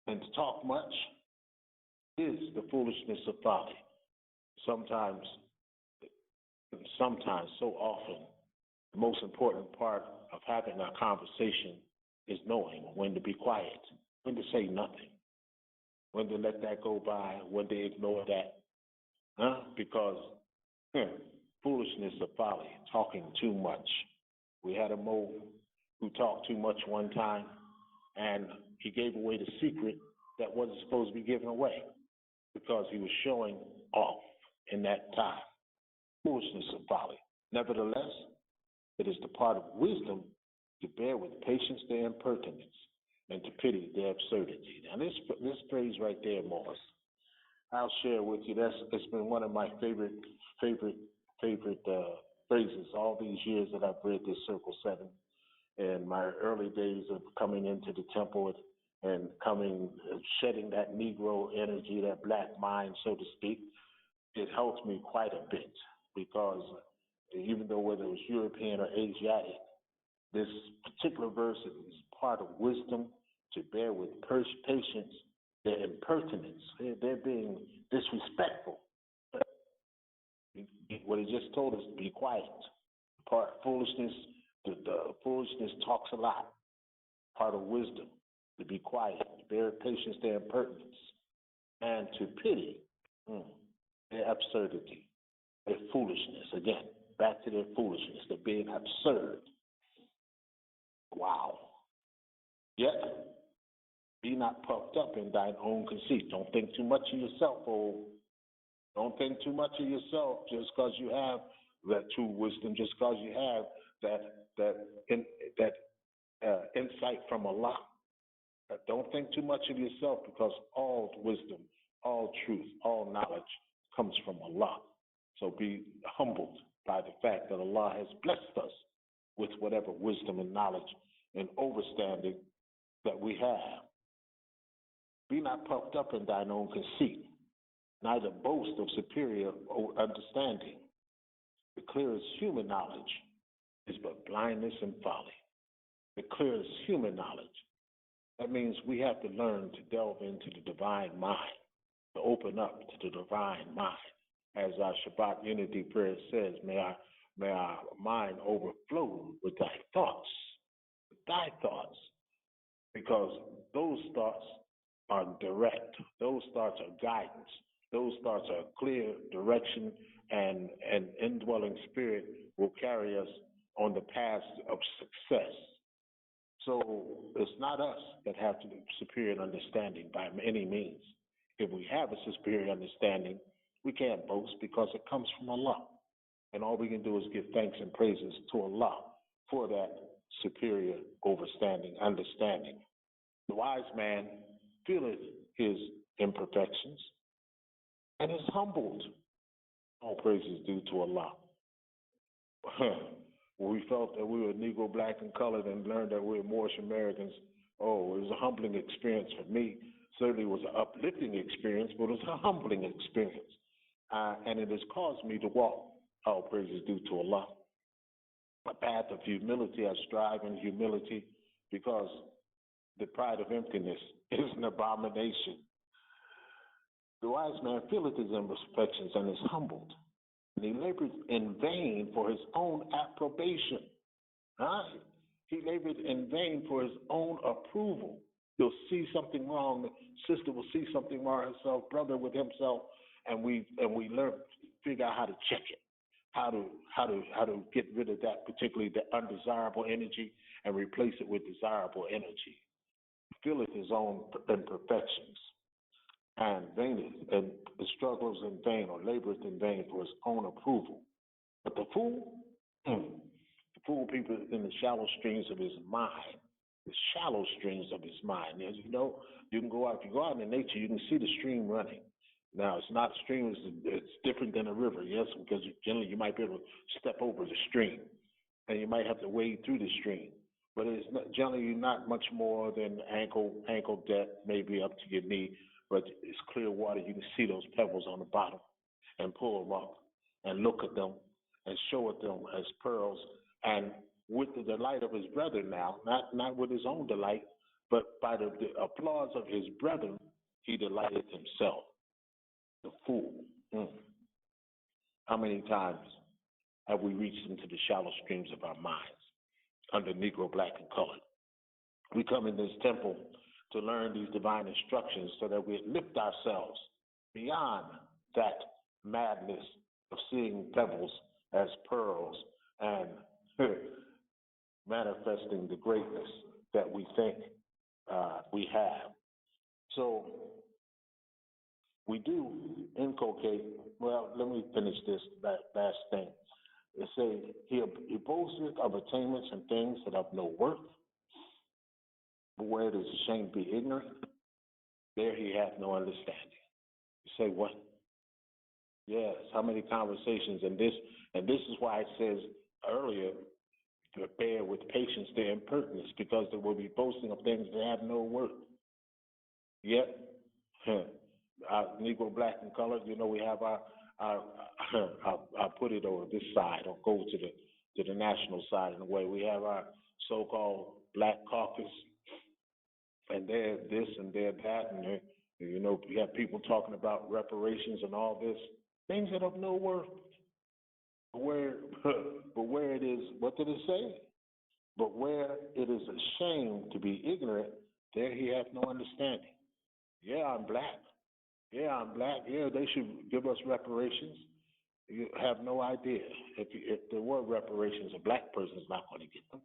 and to talk much is the foolishness of folly. Sometimes, so often, the most important part of having a conversation is knowing when to be quiet, when to say nothing, when to let that go by, when to ignore that. Because foolishness of folly, talking too much. We had a Mo who talked too much one time, and he gave away the secret that wasn't supposed to be given away because he was showing off in that time. Foolishness of folly. Nevertheless, it is the part of wisdom to bear with patience their impertinence and to pity their absurdity. Now, this phrase right there, Morris, I'll share with you. It's been one of my favorite phrases all these years that I've read this Circle 7. In my early days of coming into the temple and shedding that Negro energy, that black mind, so to speak, it helped me quite a bit because even though whether it was European or Asiatic, this particular verse is part of wisdom to bear with patience their impertinence. They're being disrespectful. What he just told us, be quiet. Part foolishness, the foolishness talks a lot. Part of wisdom, to be quiet, their patience, their impertinence, and to pity their absurdity, their foolishness. Again, back to their foolishness, they're being absurd. Wow. Yet, be not puffed up in thine own conceit. Don't think too much of yourself, oh. Don't think too much of yourself just because you have that true wisdom, just because you have that insight from Allah. Don't think too much of yourself, because all wisdom, all truth, all knowledge comes from Allah. So be humbled by the fact that Allah has blessed us with whatever wisdom and knowledge and understanding that we have. Be not puffed up in thine own conceit, neither boast of superior understanding. The clearest human knowledge is but blindness and folly. The clearest human knowledge. That means we have to learn to delve into the divine mind, to open up to the divine mind. As our Shabbat Unity prayer says, may our mind overflow with thy thoughts, because those thoughts are direct. Those thoughts are guidance. Those thoughts are clear direction, and an indwelling spirit will carry us on the path of success. So it's not us that have the superior understanding by any means. If we have a superior understanding, we can't boast because it comes from Allah. And all we can do is give thanks and praises to Allah for that superior understanding. The wise man feeleth his imperfections and is humbled. All praises due to Allah. When we felt that we were Negro, black, and colored and learned that we were Moorish Americans, it was a humbling experience for me. Certainly it was an uplifting experience, but it was a humbling experience. And it has caused me to walk, all praises due to Allah, a path of humility. I strive in humility because the pride of emptiness is an abomination. The wise man feeleth his imperfections and is humbled, and he labored in vain for his own approbation. He labored in vain for his own approval. He'll see something wrong, the sister will see something wrong herself, brother with himself, and we learn, figure out how to check it, how to get rid of that, particularly the undesirable energy, and replace it with desirable energy. Feeleth his own imperfections, and struggles in vain, or laboreth in vain for his own approval. But the fool people in the shallow streams of his mind, the shallow streams of his mind. As you know, you can go out, if you go out in nature, you can see the stream running. Now, it's not streams, it's different than a river, yes, because generally you might be able to step over the stream, and you might have to wade through the stream. But it's generally not much more than ankle depth, maybe up to your knee, but it's clear water. You can see those pebbles on the bottom and pull them up and look at them and show at them as pearls, and with the delight of his brethren now, not with his own delight, but by the applause of his brethren, he delighted himself. The fool. How many times have we reached into the shallow streams of our minds under Negro, black, and colored? We come in this temple to learn these divine instructions so that we lift ourselves beyond that madness of seeing pebbles as pearls and manifesting the greatness that we think we have. So we do inculcate, well, let me finish this last thing. It says, he boasteth of attainments and things that have no worth, but where it is a shame to be ignorant, there he hath no understanding. You say, what? Yes, how many conversations, and this is why it says earlier, to bear with patience their impertinence, because they will be boasting of things that have no worth. Yet, our Negro, black, and colored, we have I'll put it over this side, or go to the national side in a way. We have our so-called Black Caucus, and they're this and they're that, and we have people talking about reparations and all this, things that have no worth. But where it is, what did it say? But where it is a shame to be ignorant, There he have no understanding. Yeah, I'm black. Yeah, I'm black. Yeah, they should give us reparations. You have no idea. If there were reparations, a black person is not going to get them.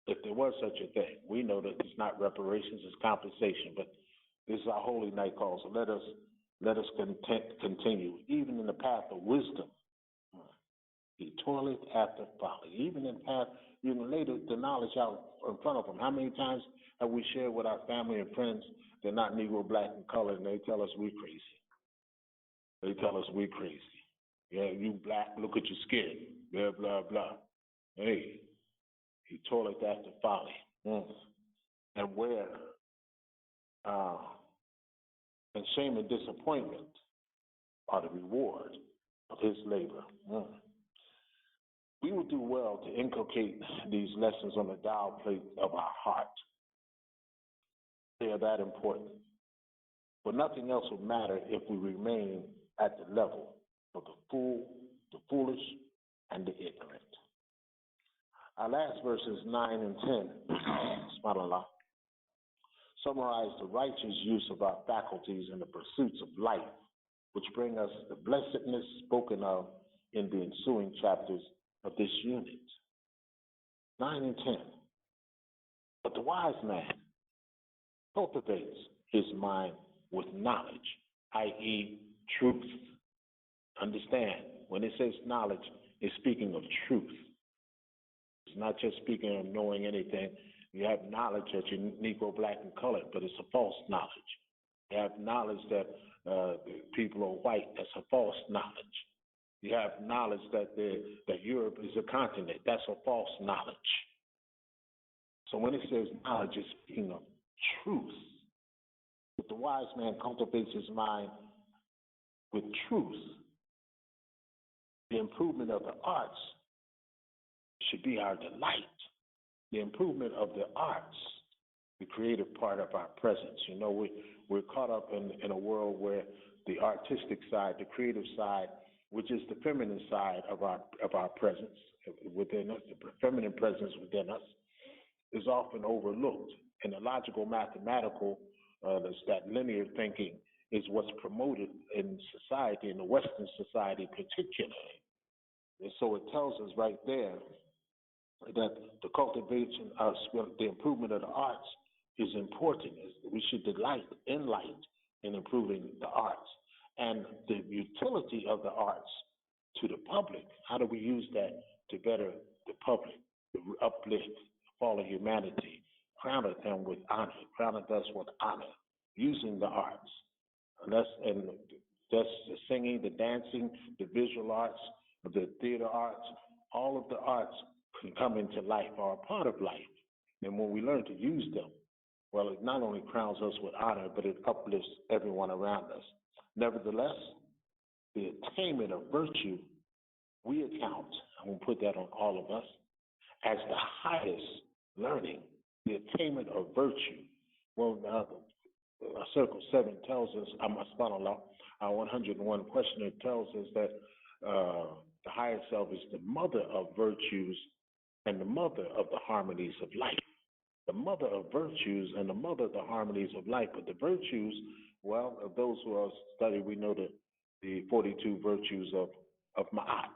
If there was such a thing, we know that it's not reparations, it's compensation. But this is our holy night call, so let us continue. Even in the path of wisdom, he toileth after folly. Even in the path, even later, the knowledge out in front of him. How many times have we shared with our family and friends they're not Negro, black, and colored, and they tell us we crazy? They tell us we crazy. Yeah, you black, look at your skin. Blah, blah, blah. Hey, he toileth after folly. And where and shame and disappointment are the reward of his labor. We would do well to inculcate these lessons on the dial plate of our heart. They are that important. But nothing else will matter if we remain at the level of the fool, the foolish, and the ignorant. Our last verses 9 and 10, subhanAllah, summarize the righteous use of our faculties in the pursuits of life, which bring us the blessedness spoken of in the ensuing chapters of this unit. 9 and 10. But the wise man cultivates his mind with knowledge, i.e., truth. Understand, when it says knowledge, it's speaking of truth. It's not just speaking of knowing anything. You have knowledge that you're Negro, black, and colored, but it's a false knowledge. You have knowledge that people are white. That's a false knowledge. You have knowledge that Europe is a continent. That's a false knowledge. So when it says knowledge, it's speaking of truth. But the wise man cultivates his mind with truth. The improvement of the arts should be our delight. The improvement of the arts, the creative part of our presence. You know, we're caught up in a world where the artistic side, the creative side, which is the feminine side of our presence within us, the feminine presence within us, is often overlooked. And the logical, mathematical, that linear thinking is what's promoted in society, in the Western society particularly. And so it tells us right there that the cultivation of the improvement of the arts is important. We should delight in light in improving the arts. And the utility of the arts to the public, how do we use that to better the public, to uplift the fall of humanity, crown them with honor, crown us with honor, using the arts. And that's the singing, the dancing, the visual arts, the theater arts, all of the arts can come into life, are a part of life. And when we learn to use them, well, it not only crowns us with honor, but it uplifts everyone around us. Nevertheless, the attainment of virtue, we account, I'm going to put that on all of us, as the highest learning, the attainment of virtue. Well, Circle 7 tells us, subhanAllah, our 101 questioner tells us that the higher self is the mother of virtues and the mother of the harmonies of life. The mother of virtues and the mother of the harmonies of life. But the virtues, well, of those who are studying, we know that the 42 virtues of Ma'at,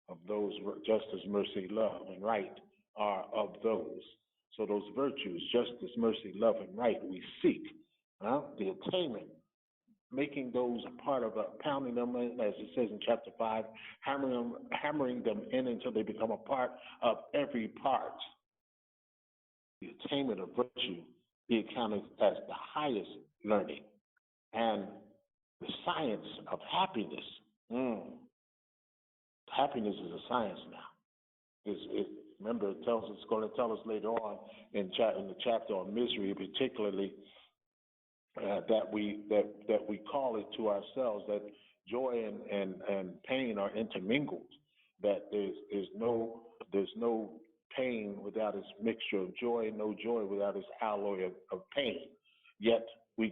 of those justice, mercy, love, and right are of those. So those virtues, justice, mercy, love, and right, we seek. The attainment, making those a part of pounding them in, as it says in chapter 5, hammering them in until they become a part of every part. The attainment of virtue be accounted as the highest learning. And the science of happiness. Happiness is a science now. Remember, it's going to tell us later on in the chapter on misery, particularly that we call it to ourselves, that joy and pain are intermingled. That there's no pain without its mixture of joy, no joy without its alloy of pain. Yet we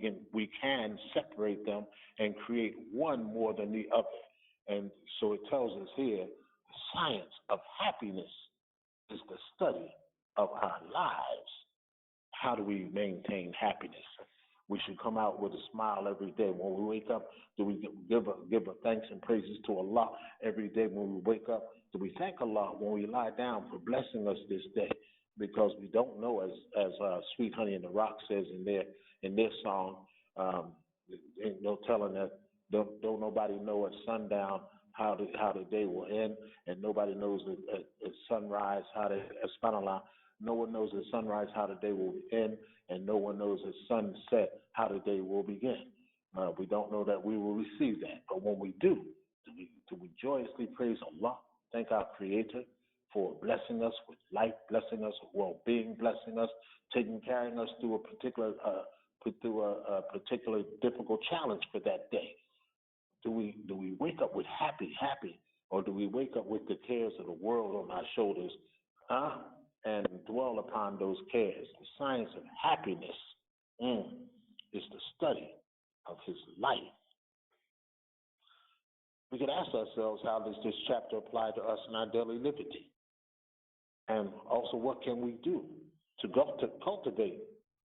can separate them and create one more than the other. And so it tells us here, the science of happiness is the study of our lives. how do we maintain happiness? We should come out with a smile every day. When we wake up, do we give a thanks and praises to Allah every day when we wake up? Do we thank Allah when we lie down for blessing us this day? Because we don't know, as Sweet Honey in the Rock says in their song, ain't no telling that. Don't nobody know at sundown how the day will end, and nobody knows at sunrise how the no one knows at sunrise how the day will end, and no one knows at sunset how the day will begin. We don't know that we will receive that, but when we do we joyously praise Allah, thank our Creator for blessing us with life, blessing us with well-being, blessing us, carrying us through a particular difficult challenge for that day. Do we wake up with happy, or do we wake up with the cares of the world on our shoulders, and dwell upon those cares? The science of happiness is the study of his life. We could ask ourselves, how does this chapter apply to us in our daily liberty? And also, what can we do to cultivate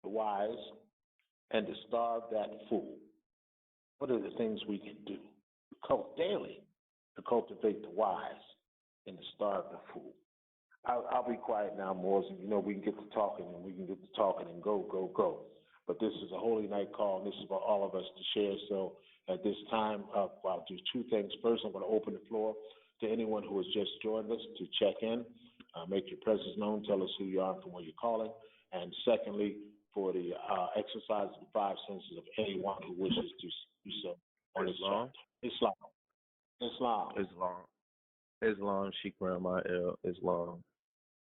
the wise and to starve that fool? What are the things we can do daily to cultivate the wise and to starve the fool? I'll be quiet now, Moors, and we can get to talking and go. But this is a holy night call, and this is for all of us to share. So at this time, I'll do two things. First, I'm going to open the floor to anyone who has just joined us to check in, make your presence known, tell us who you are and from where you're calling. And secondly, for the exercise of the five senses of anyone who wishes to do so on Islam. Islam, Sheikh Ramah, Islam.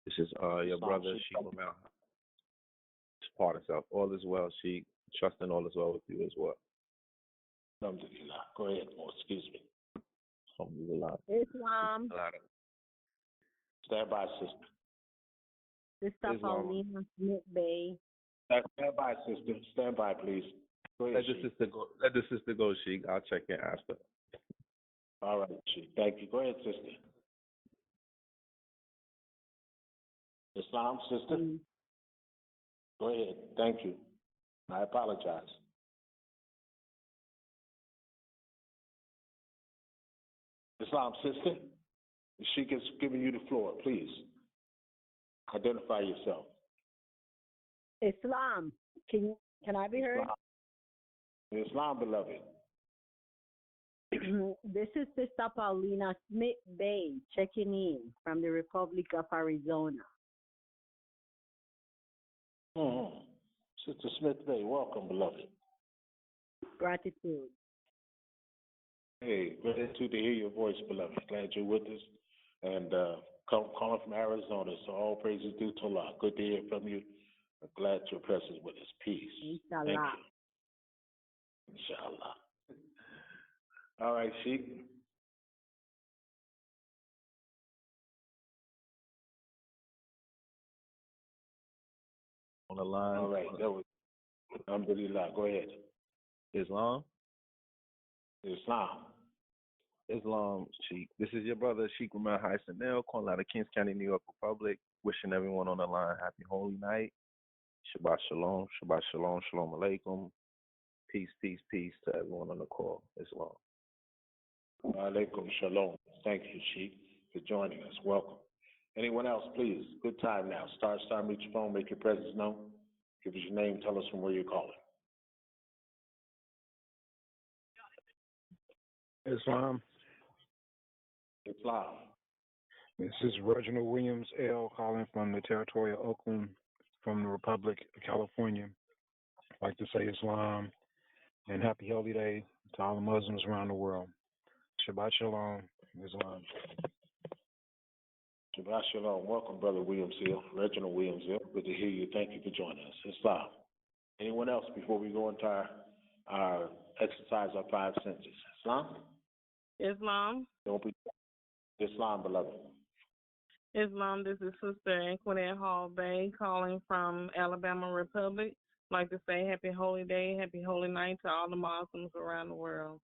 This is your brother, Sheikh Ramah. Part of self. All is well, Sheikh. Trusting all is well with you as well. Alhamdulillah. Go ahead, excuse me. Alhamdulillah. Islam. Stand by, sister. Sister Paulina Smith Bay. Stand by, sister. Stand by, please. Go ahead, Let the sister go, Sheikh. I'll check in after. All right, Sheikh. Thank you. Go ahead, sister. Islam, sister. Go ahead. Thank you. I apologize. Islam, sister. Sheikh is giving you the floor. Please identify yourself. Islam. Can I be heard? Islam, beloved. This is Sister Paulina Smith Bay checking in from the Republic of Arizona. Sister Smith Bay, welcome, beloved. Gratitude. Hey, gratitude to hear your voice, beloved. Glad you're with us. And calling from Arizona, so all praises due to Allah. Good to hear from you. I'm glad your presence with us. Peace. Inshallah. Thank you. Inshallah. All right, Sheikh. On the line. All right. Alhamdulillah. Go ahead. Islam, Sheikh. This is your brother, Sheikh Ramel Hysanel, calling out of Kings County, New York Republic. Wishing everyone on the line happy holy night. Shabbat shalom, Shabbat shalom, shalom alaikum. Peace, peace, peace to everyone on the call. Islam. Alaikum shalom. Thank you, Sheikh, for joining us. Welcome. Anyone else, please? Good time now. Start, mute your phone, make your presence known. Give us your name, tell us from where you're calling. Islam. This is Reginald Williams L. calling from the territory of Oakland, from the Republic of California. I'd like to say Islam and happy holy day to all the Muslims around the world. Shabbat shalom, Islam. Shabbat shalom. Welcome, Brother Williams Hill, Reginald Williams Hill. Good to hear you. Thank you for joining us. Islam. Anyone else before we go into our exercise our five senses? Islam? Don't be Islam, beloved. Islam, this is Sister Anquinette Hall Bay calling from Alabama Republic. I'd like to say happy holy day, happy holy night to all the Muslims around the world.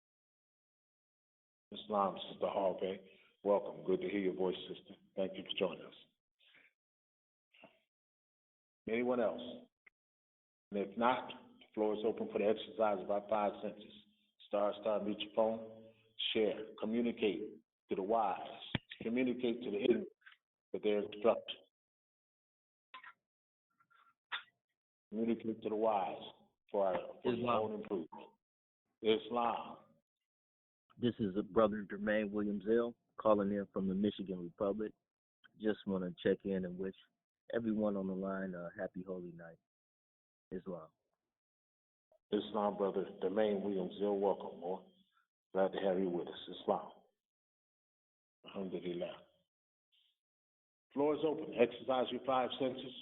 Islam, Sister Hall Bay. Welcome. Good to hear your voice, sister. Thank you for joining us. Anyone else? And if not, the floor is open for the exercise of our five senses. Star, mute your phone, share, communicate to the wise, communicate to the ignorant for their instruction. Communicate to the wise for your own improvement. Islam. This is Brother Jermaine Williams Hill calling in from the Michigan Republic. Just want to check in and wish everyone on the line a happy holy night. Islam. Islam, Brother Jermaine Williams Hill, welcome, boy. Glad to have you with us. Islam. Alhamdulillah. Floor is open. Exercise your five senses.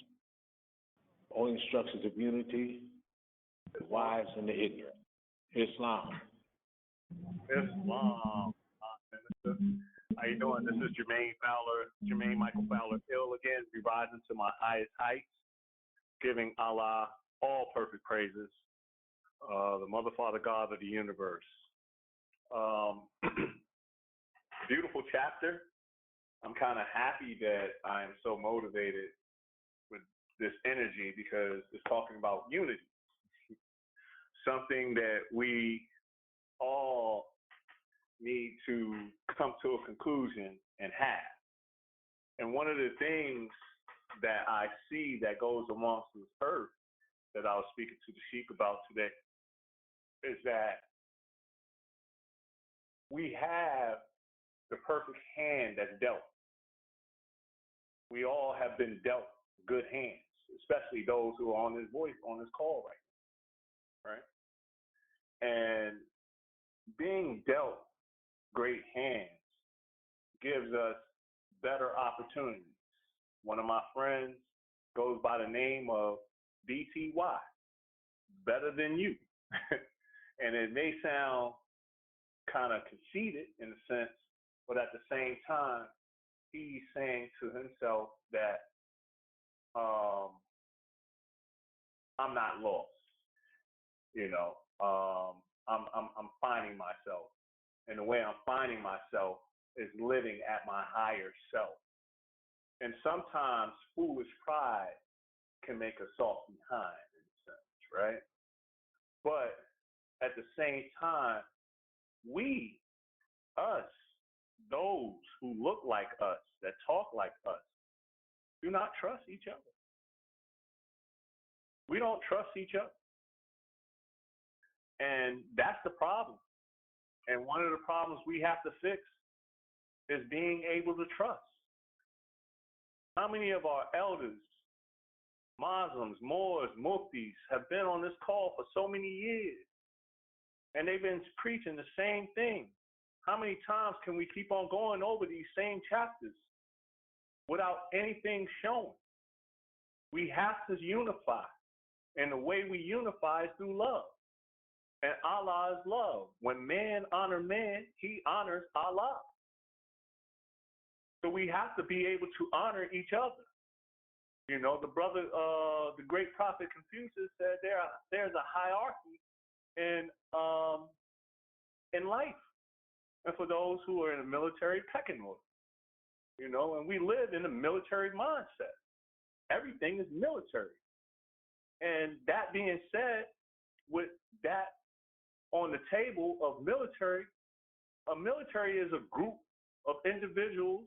All instructions of unity, the wise and the ignorant. Islam. Islam. How you doing? This is Jermaine Michael Fowler Hill again, be rising to my highest heights, giving Allah all perfect praises, the Mother, Father, God of the universe. Beautiful chapter. I'm kind of happy that I am so motivated with this energy because it's talking about unity, something that we all need to come to a conclusion and have. And one of the things that I see that goes amongst this earth that I was speaking to the Sheikh about today is that we have the perfect hand that's dealt. We all have been dealt good hands, especially those who are on this call right now, right? And being dealt great hands gives us better opportunities. One of my friends goes by the name of BTY, better than you. And it may sound kind of conceited in a sense, but at the same time, he's saying to himself that I'm not lost. You know, I'm finding myself. And the way I'm finding myself is living at my higher self. And sometimes foolish pride can make us soft behind, in a sense, right? But at the same time, us, those who look like us, that talk like us, do not trust each other. We don't trust each other. And that's the problem. And one of the problems we have to fix is being able to trust. How many of our elders, Muslims, Moors, Muftis, have been on this call for so many years? And they've been preaching the same thing. How many times can we keep on going over these same chapters without anything shown? We have to unify. And the way we unify is through love. And Allah is love. When man honors man, he honors Allah. So we have to be able to honor each other. You know, the great prophet Confucius said there's a hierarchy in life. And for those who are in the military pecking order, you know, and we live in a military mindset. Everything is military. And that being said, with that on the table of military, a military is a group of individuals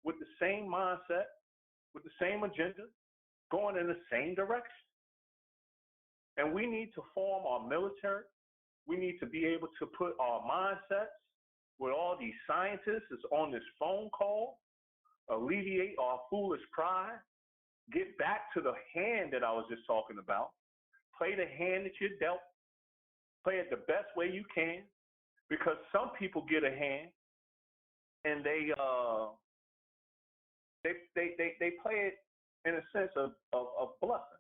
with the same mindset, with the same agenda, going in the same direction. And we need to form our military. We need to be able to put our mindsets with all these scientists that's on this phone call, alleviate our foolish pride, get back to the hand that I was just talking about, play the hand that you're dealt, play it the best way you can, because some people get a hand and they play it in a sense of bluffing.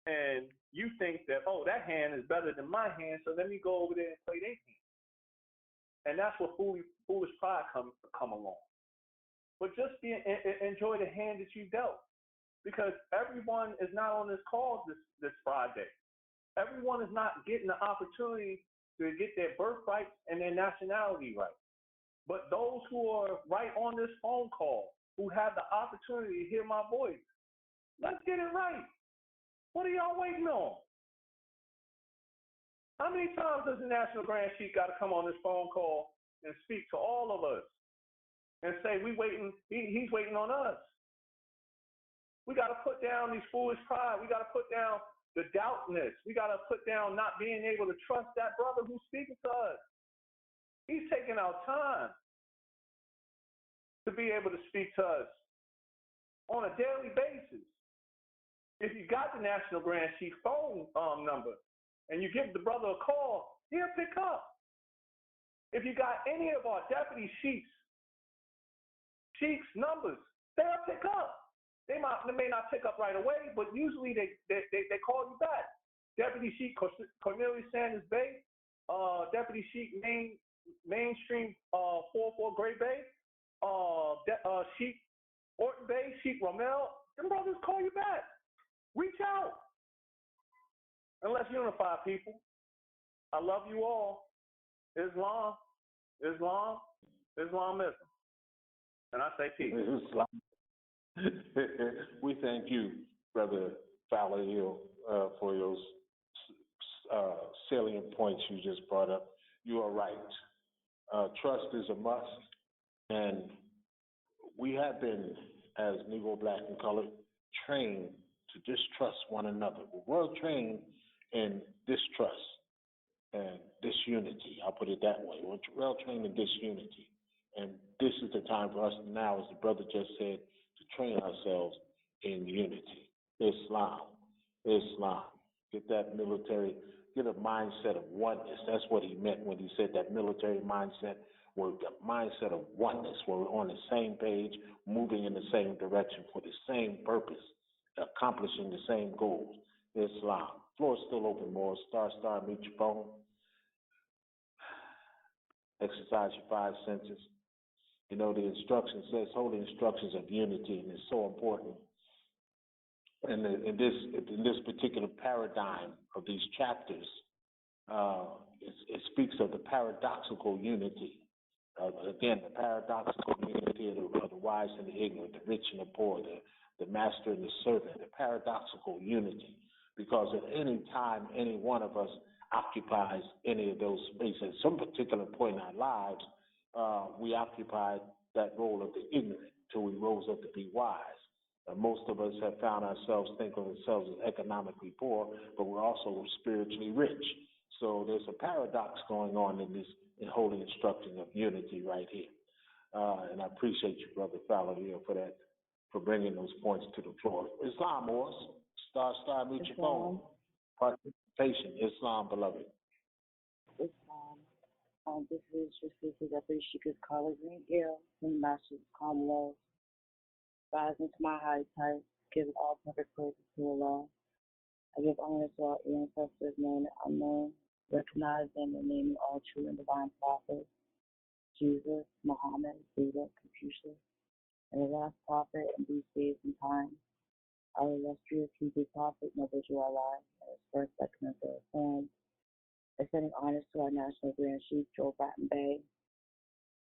And you think that, oh, that hand is better than my hand, so let me go over there and play their hand. And that's where foolish pride come along. But just enjoy the hand that you dealt, because everyone is not on this call this Friday. Everyone is not getting the opportunity to get their birthright and their nationality right. But those who are right on this phone call, who have the opportunity to hear my voice, let's get it right. What are y'all waiting on? How many times does the National Grand Chief got to come on this phone call and speak to all of us and say we waiting? He's waiting on us. We got to put down these foolish pride. We got to put down the doubtness. We got to put down not being able to trust that brother who's speaking to us. He's taking our time to be able to speak to us on a daily basis. If you got the National Grand Chief phone number and you give the brother a call, he'll pick up. If you got any of our deputy chiefs numbers, they'll pick up. They may not pick up right away, but usually they call you back. Deputy Chief Cornelius Sanders Bay, Deputy Chief Mainstream 44 Gray Bay, Chief Orton Bay, Chief Romel, them brothers call you back. Reach out. And let's unify, people. I love you all. Islam, Islamism. And I say peace. We thank you, Brother Fowler Hill, for those salient points you just brought up. You are right. Trust is a must, and we have been, as Negro, Black, and Colored, trained to distrust one another. We're well trained in distrust and disunity. I'll put it that way. We're well trained in disunity. And this is the time for us now, as the brother just said, to train ourselves in unity. Islam. Get that military, get a mindset of oneness. That's what he meant when he said that military mindset, or the mindset of oneness, where we're on the same page, moving in the same direction for the same purpose, accomplishing the same goals. Islam. Floor is still open, more. Star, meet your phone. Exercise your five senses. You know, the instruction says holy instructions of unity, and it's so important. And in this particular paradigm of these chapters, it speaks of the paradoxical unity. Again, the paradoxical unity of the wise and the ignorant, the rich and the poor, the master and the servant, the paradoxical unity. Because at any time, any one of us occupies any of those spaces. At some particular point in our lives, we occupied that role of the ignorant till we rose up to be wise. Most of us have found ourselves thinking of ourselves as economically poor, but we're also spiritually rich. So there's a paradox going on in this holy instruction of unity right here. And I appreciate you, Brother Fowler, for that, for bringing those points to the floor. Islam, Morris. Star, mute your phone. Participation. Islam, beloved. Islam. This is your sister, Deputy Sheikah Carla Green Hill, from the Masters of Commonwealth. Rising to my high type, giving all perfect praises to Allah. I give honor to our ancestors, known and unknown, recognize them and naming all true and divine prophets, Jesus, Muhammed, Buddha, Confucius, and the last prophet in these days and times, our illustrious Hebrew prophet, Noble Allah, and his first, second, and third form, extending honors to our National Grand Chief, Joe Bratton Bay,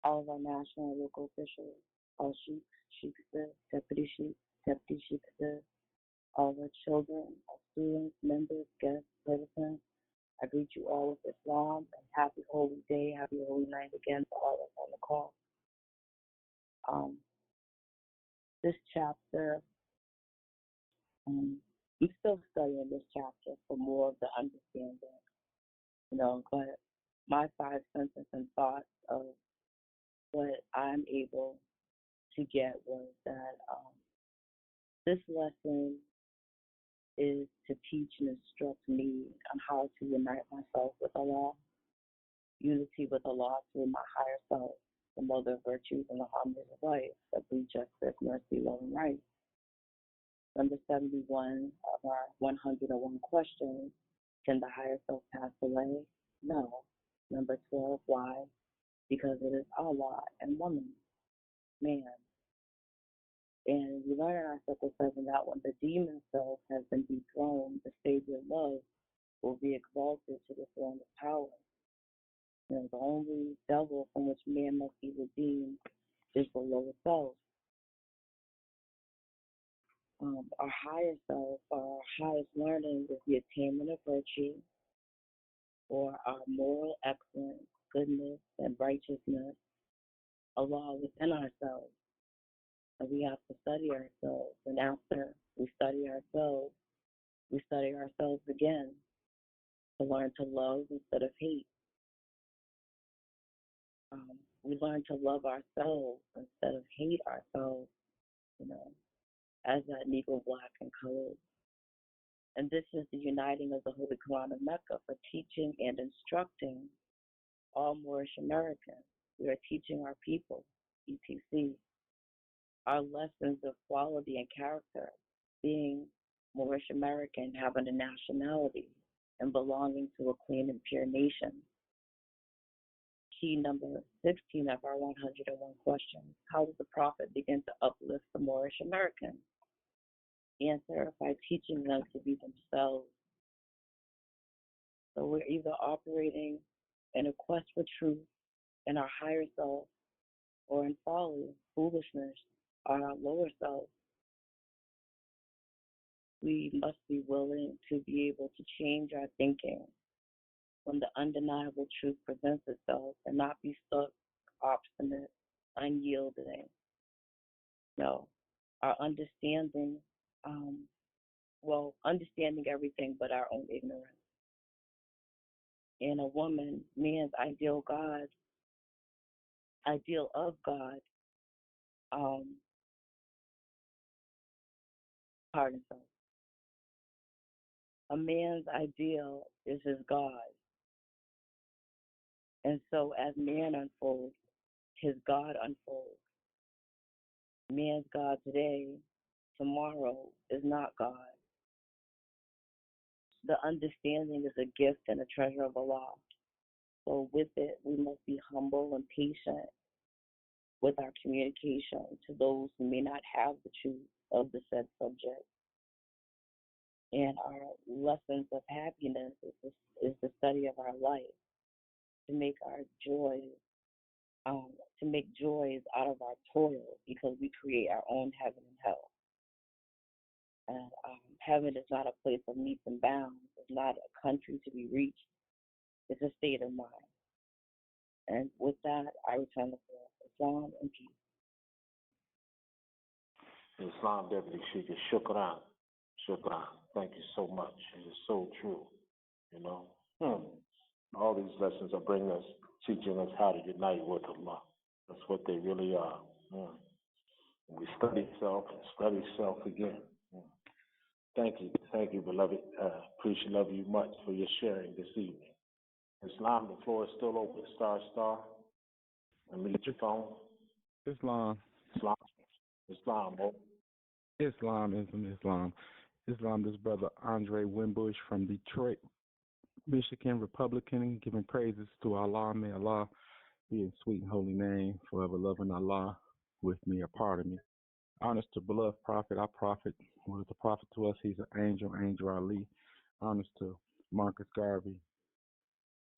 all of our national and local officials, all sheiks, sheikesses, deputy sheikesses, all of our children, our students, members, guests, citizens. I greet you all with Islam and happy holy day, happy holy night again to all of us on the call. This chapter, I'm still studying this chapter for more of the understanding, but my 5 senses and thoughts of what I'm able to get was that this lesson is to teach and instruct me on how to unite myself with Allah, unity with Allah through my higher self, the mother of virtues and the harmonies of life that breed justice, mercy, love, and right. Number 71 of our 101 questions, can the higher self pass away? No. Number 12, why? Because it is Allah and woman, man. And we learn in our Circle 7 that when the demon self has been dethroned, the Savior of love will be exalted to the throne of power. The only devil from which man must be redeemed is the lower self. Our higher self, our highest learning is the attainment of virtue, or our moral excellence, goodness, and righteousness, Allah within ourselves. And we have to study ourselves. And after we study ourselves again to learn to love instead of hate. We learn to love ourselves instead of hate ourselves, as that Negro, black, and colored. And this is the uniting of the Holy Koran of Mecca for teaching and instructing all Moorish Americans. We are teaching our people, ETC, our lessons of quality and character, being Moorish American, having a nationality, and belonging to a clean and pure nation. Key number 16 of our 101 questions. How did the Prophet begin to uplift the Moorish Americans? Answer, by teaching them to be themselves. So we're either operating in a quest for truth in our higher self, or in folly, foolishness, on our lower self. We must be willing to be able to change our thinking when the undeniable truth presents itself and not be stuck, obstinate, unyielding. No, our understanding, understanding everything but our own ignorance. And a woman, man's ideal of God, a man's ideal is his God. And so as man unfolds, his God unfolds. Man's God today, tomorrow is not God. The understanding is a gift and a treasure of Allah. So with it, we must be humble and patient with our communication to those who may not have the truth of the said subject. And our lessons of happiness is the study of our life, to make our joys, to make joys out of our toil, because we create our own heaven and hell. And heaven is not a place of metes and bounds. It's not a country to be reached. It's a state of mind. And with that, I return the floor. Islam and peace. Islam Deputy Sheikh, shukran. Shukran. Thank you so much. It is so true. All these lessons are bringing us, teaching us how to unite with Allah. That's what they really are. We study self and study self again. Thank you, beloved. Love you much for your sharing this evening. Islam, the floor is still open. Star. Unmute your phone. Islam. Islam, this brother Andre Wimbush from Detroit, Michigan, Republican, giving praises to Allah. May Allah be in sweet and holy name, forever loving Allah with me, a part of me. Honors to beloved prophet, our prophet. What is the prophet to us? He's an angel, Angel Ali. Honors to Marcus Garvey.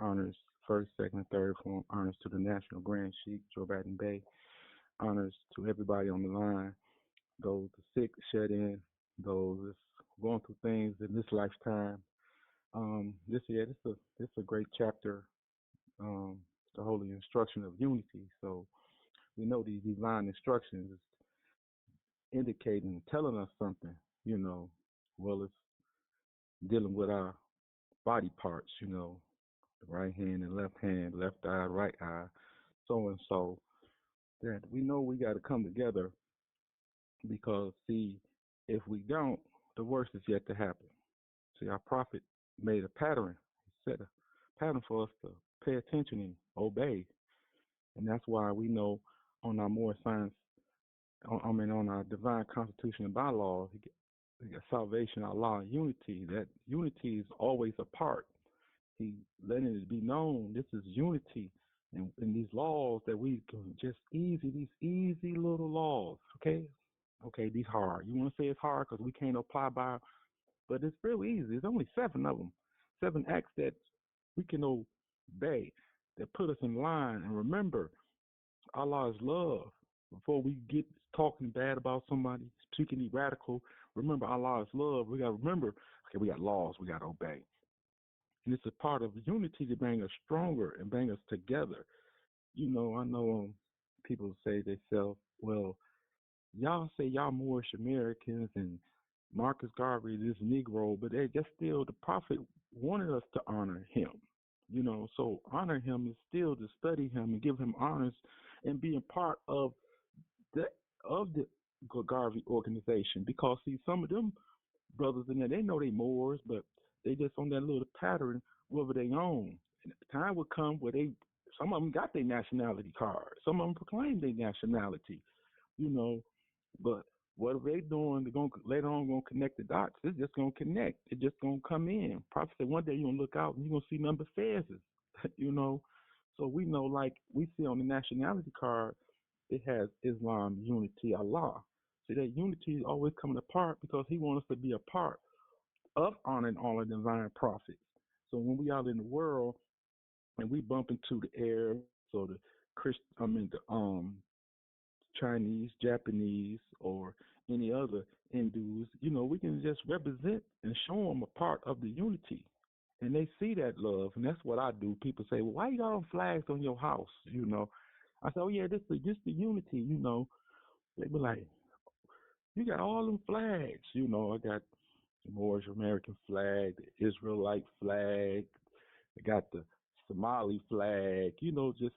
Honors first, second, and third form. Honors to the National Grand Sheikh, Joe Batten Bay. Honors to everybody on the line. Those sick, shut in, those going through things in this lifetime. This is a great chapter. The holy instruction of unity. So we know these divine instructions is indicating, telling us something. Well, it's dealing with our body parts. The right hand and left hand, left eye, right eye, so and so. That we know we got to come together, because see, if we don't, the worst is yet to happen. See, our prophet made a pattern. He set a pattern for us to pay attention and obey. And that's why we know on our Moorish Science, on our divine constitution and bylaws, we got salvation, Allah, and unity. That unity is always apart. He letting it be known this is unity. And these laws that we can just these easy little laws, okay, these hard. You want to say it's hard because we can't apply by, but it's real easy. There's only 7 of them, 7 acts that we can obey, that put us in line. And remember, Allah is love. Before we get talking bad about somebody, speaking radical. Remember, Allah is love. We got to remember, okay, we got laws we got to obey. And it's a part of unity to bring us stronger and bring us together. I know people say themselves, well, y'all say y'all Moorish Americans and Marcus Garvey is Negro, but that's still the Prophet wanted us to honor him. So honor him is still to study him and give him honors and being part of the Garvey organization. Because see, some of them brothers in there, they know they Moors, but they just on that little pattern whether they own. And the time would come where some of them got their nationality card, some of them proclaim their nationality, but what are they doing? They're later on gonna connect the dots. It's just gonna connect. It's just gonna come in. Prophet said one day you're gonna look out and you're gonna see number faces, So we know, like we see on the nationality card, it has Islam, unity, Allah. See, that unity is always coming apart because he wants us to be a part of honoring all the divine prophets. So when we out in the world and we bump into the Arabs or the Chinese, Japanese, or any other Hindus, we can just represent and show them a part of the unity. And they see that love, and that's what I do. People say, well, why you got them flags on your house? I say, oh, yeah, this the unity, They be like, you got all them flags. I got the Moorish American flag, the Israelite flag, I got the Somali flag, just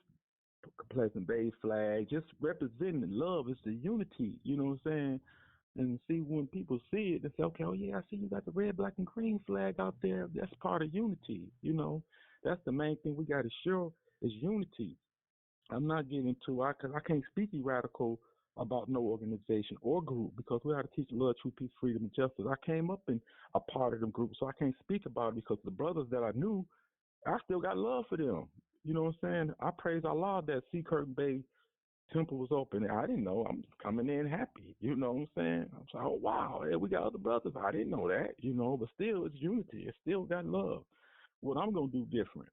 Pleasant Bay flag, just representing love is the unity, you know what I'm saying? And see, when people see it, they say, okay, oh yeah, I see you got the red, black, and green flag out there. That's part of unity, That's the main thing we got to show is unity. I'm not getting into it because I can't speak radical about no organization or group because we have to teach love, truth, peace, freedom, and justice. I came up in a part of them groups, so I can't speak about it because the brothers that I knew, I still got love for them. You know what I'm saying? I praise Allah that Sea Curtain Bay Temple was open. I didn't know. I'm just coming in happy. You know what I'm saying? I'm like, oh, wow, hey, we got other brothers. I didn't know that, but still, it's unity. It still got love. What I'm going to do different,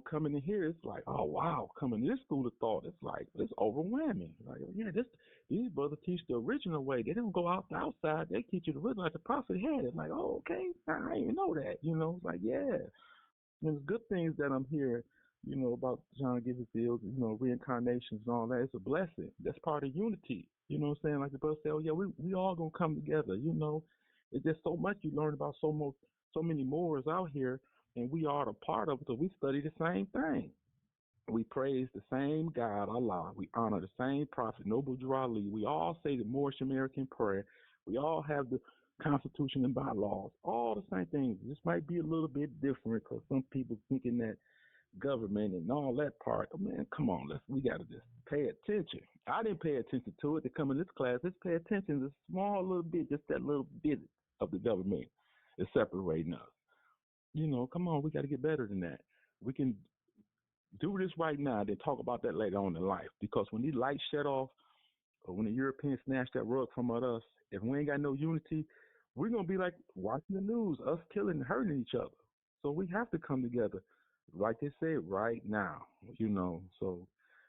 coming in here, it's like, oh, wow, coming to this school of thought, it's like, it's overwhelming. Like, yeah, these brothers teach the original way. They don't go out the outside. They teach you the original, like the prophet had it. Like, oh, okay, I didn't even know that. It's like, yeah. There's good things that I'm hearing, about John Gibbons Fields, reincarnations and all that. It's a blessing. That's part of unity. You know what I'm saying? Like the brother said, oh yeah, we all gonna come together. It's just so much you learn about so many Moors out here, and we are a part of it because we study the same thing. We praise the same God, Allah. We honor the same prophet, Noble Drew Ali. We all say the Moorish American prayer. We all have the Constitution and bylaws, all the same things. This might be a little bit different because some people thinking that government and all that part. Oh, man, come on, we gotta just pay attention. I didn't pay attention to it to come in this class. Let's pay attention to a small little bit, just that little bit of the government is separating us. Come on, we got to get better than that. We can do this right now, then talk about that later on in life. Because when these lights shut off, or when the Europeans snatch that rug from us, if we ain't got no unity, we're going to be like watching the news, us killing and hurting each other. So we have to come together, like they said, right now, So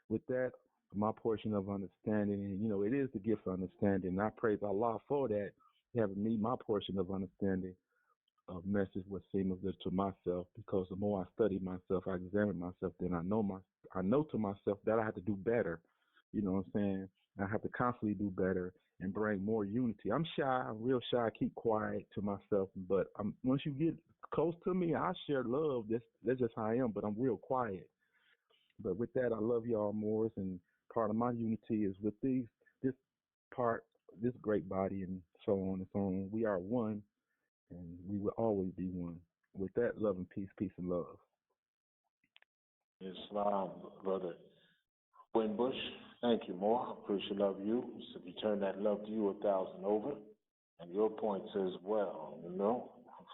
with that, my portion of understanding, and, it is the gift of understanding. And I praise Allah for that, having me my portion of understanding of message what seems good to myself, because the more I study myself, I examine myself, then I know to myself that I have to do better. You know what I'm saying? I have to constantly do better and bring more unity. I'm shy. I'm real shy. I keep quiet to myself. But once you get close to me, I share love. That's just how I am. But I'm real quiet. But with that, I love y'all more. And part of my unity is with this great body, and so on and so on. We are one, and we will always be one. With that, love and peace, peace and love. Islam, brother Winbush, thank you more. Appreciate love you. So return that love to you 1,000 over, and your points as well. If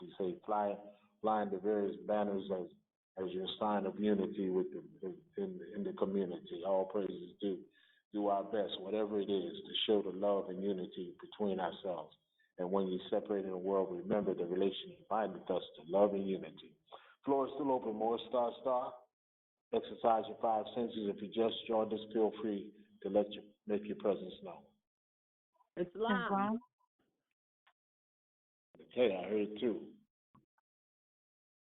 you say flying the various banners as your sign of unity with in the community. All praises due. Do our best, whatever it is, to show the love and unity between ourselves. And when you separate in the world, remember the relationship binding us to love and unity. Floor is still open. More star. Exercise your five senses. If you just joined us, feel free to make your presence known. Islam. Okay, I heard too.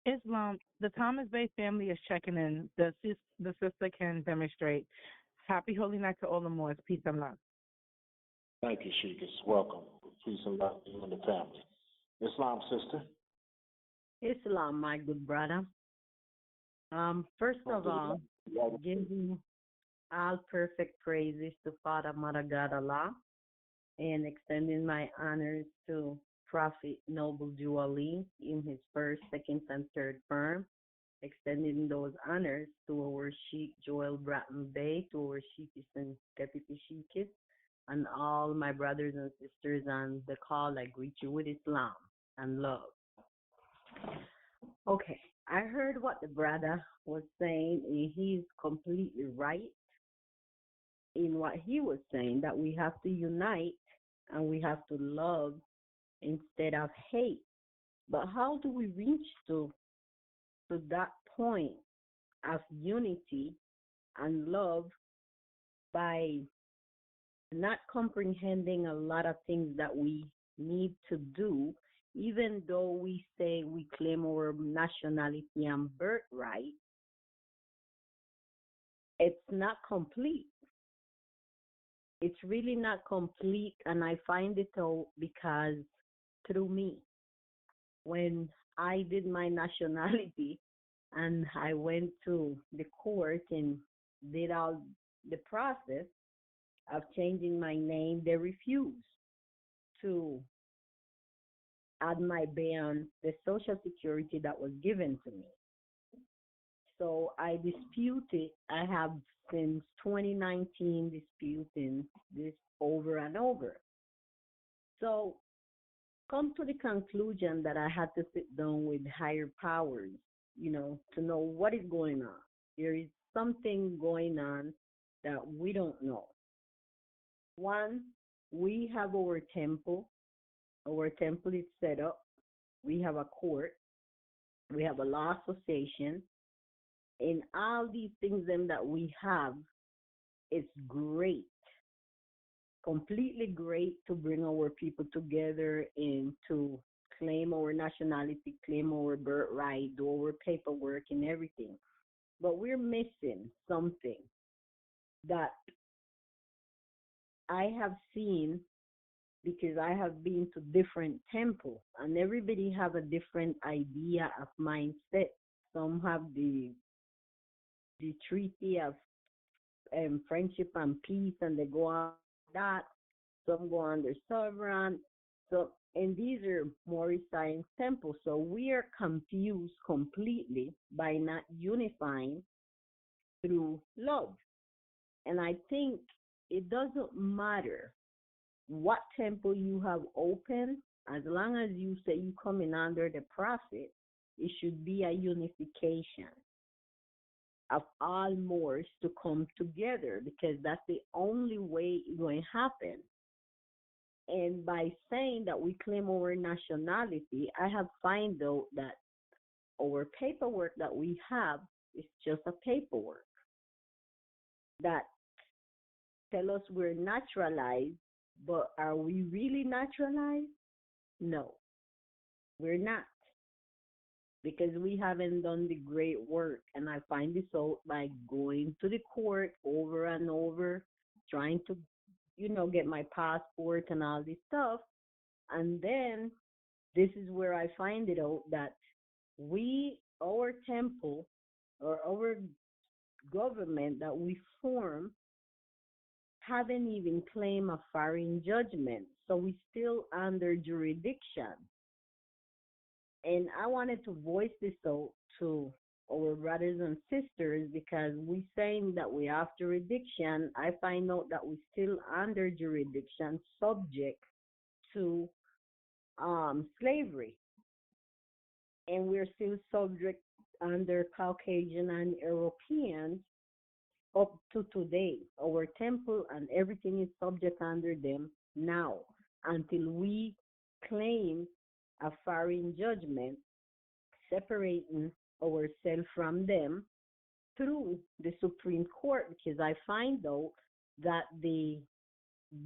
Islam, the Thomas Bay family is checking in. The sister can demonstrate. Happy Holy Night to all the Moors. Peace and love. Thank you, Sheikah. Welcome. Peace and love to you and the family. Islam, sister. Islam, my good brother. First of all, giving all perfect praises to Father, Mother, God, Allah, and extending my honors to Prophet Noble Jew Ali in his first, second, and third term. Extending those honors to our Sheikh Joel Bratton Bay, to our Sheikhs and Deputy Sheikhs, and all my brothers and sisters on the call. I greet you with Islam and love. Okay, I heard what the brother was saying, and he's completely right in what he was saying, that we have to unite and we have to love instead of hate. But how do we reach to that point of unity and love by not comprehending a lot of things that we need to do, even though we say we claim our nationality and birthright? It's not complete. It's really not complete, and I find it out because through me, when I did my nationality and I went to the court and did all the process of changing my name, they refused to add my band, the Social Security that was given to me. So I disputed. I have since 2019 disputing this over and over. So come to the conclusion that I had to sit down with higher powers, to know what is going on. There is something going on that we don't know. One, we have our temple. Our temple is set up. We have a court. We have a law association. And all these things that we have, it's great, completely great to bring our people together and to claim our nationality, claim our birthright, do our paperwork and everything. But we're missing something that I have seen, because I have been to different temples, and everybody have a different idea of mindset. Some have the treaty of friendship and peace, and they go on that. Some go under sovereign. So, and these are Moorish Science Temple. So we are confused completely by not unifying through love. And I think it doesn't matter what temple you have open, as long as you say you come in under the prophet, it should be a unification of all Moors to come together, because that's the only way it's going to happen. And by saying that we claim our nationality, I have found out that our paperwork that we have is just a paperwork that tell us we're naturalized, but are we really naturalized? No, we're not, because we haven't done the great work. And I find this out by going to the court over and over, trying to, get my passport and all this stuff. And then this is where I find it out that our temple or our government that we form haven't even claimed a foreign judgment. So we still under jurisdiction. And I wanted to voice this out to our brothers and sisters, because we saying that we have jurisdiction. I find out that we still under jurisdiction, subject to slavery. And we're still subject under Caucasian and Europeans up to today. Our temple and everything is subject under them now, until we claim a foreign judgment separating ourselves from them through the Supreme Court. Because I find out that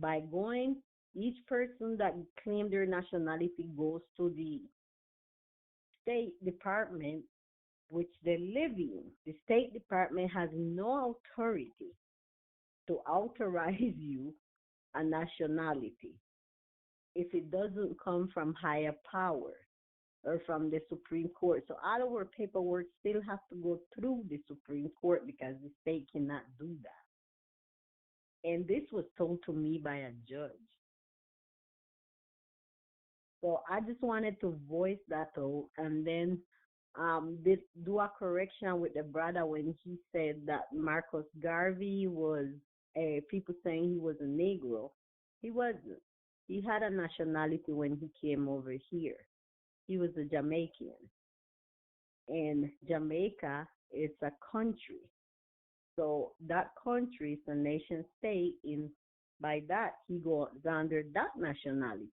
by going Each person that claimed their nationality goes to the State Department, which they live in. The State Department has no authority to authorize you a nationality if it doesn't come from higher power or from the Supreme Court. So all of our paperwork still has to go through the Supreme Court because the state cannot do that. And this was told to me by a judge. So I just wanted to voice that out, and then do a correction with the brother when he said that Marcus Garvey was people saying he was a Negro. He wasn't. He had a nationality when he came over here. He was a Jamaican. And Jamaica is a country. So that country is a nation state. In by that, he goes under that nationality.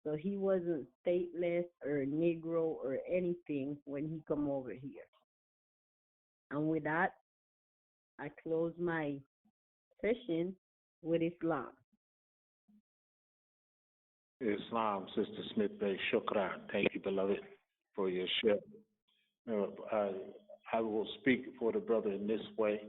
So he wasn't stateless or Negro or anything when he come over here. And with that, I close my session with Islam. Islam, Sister Smith Bay, shukran. Thank you, beloved, for your share. I will speak for the brother in this way.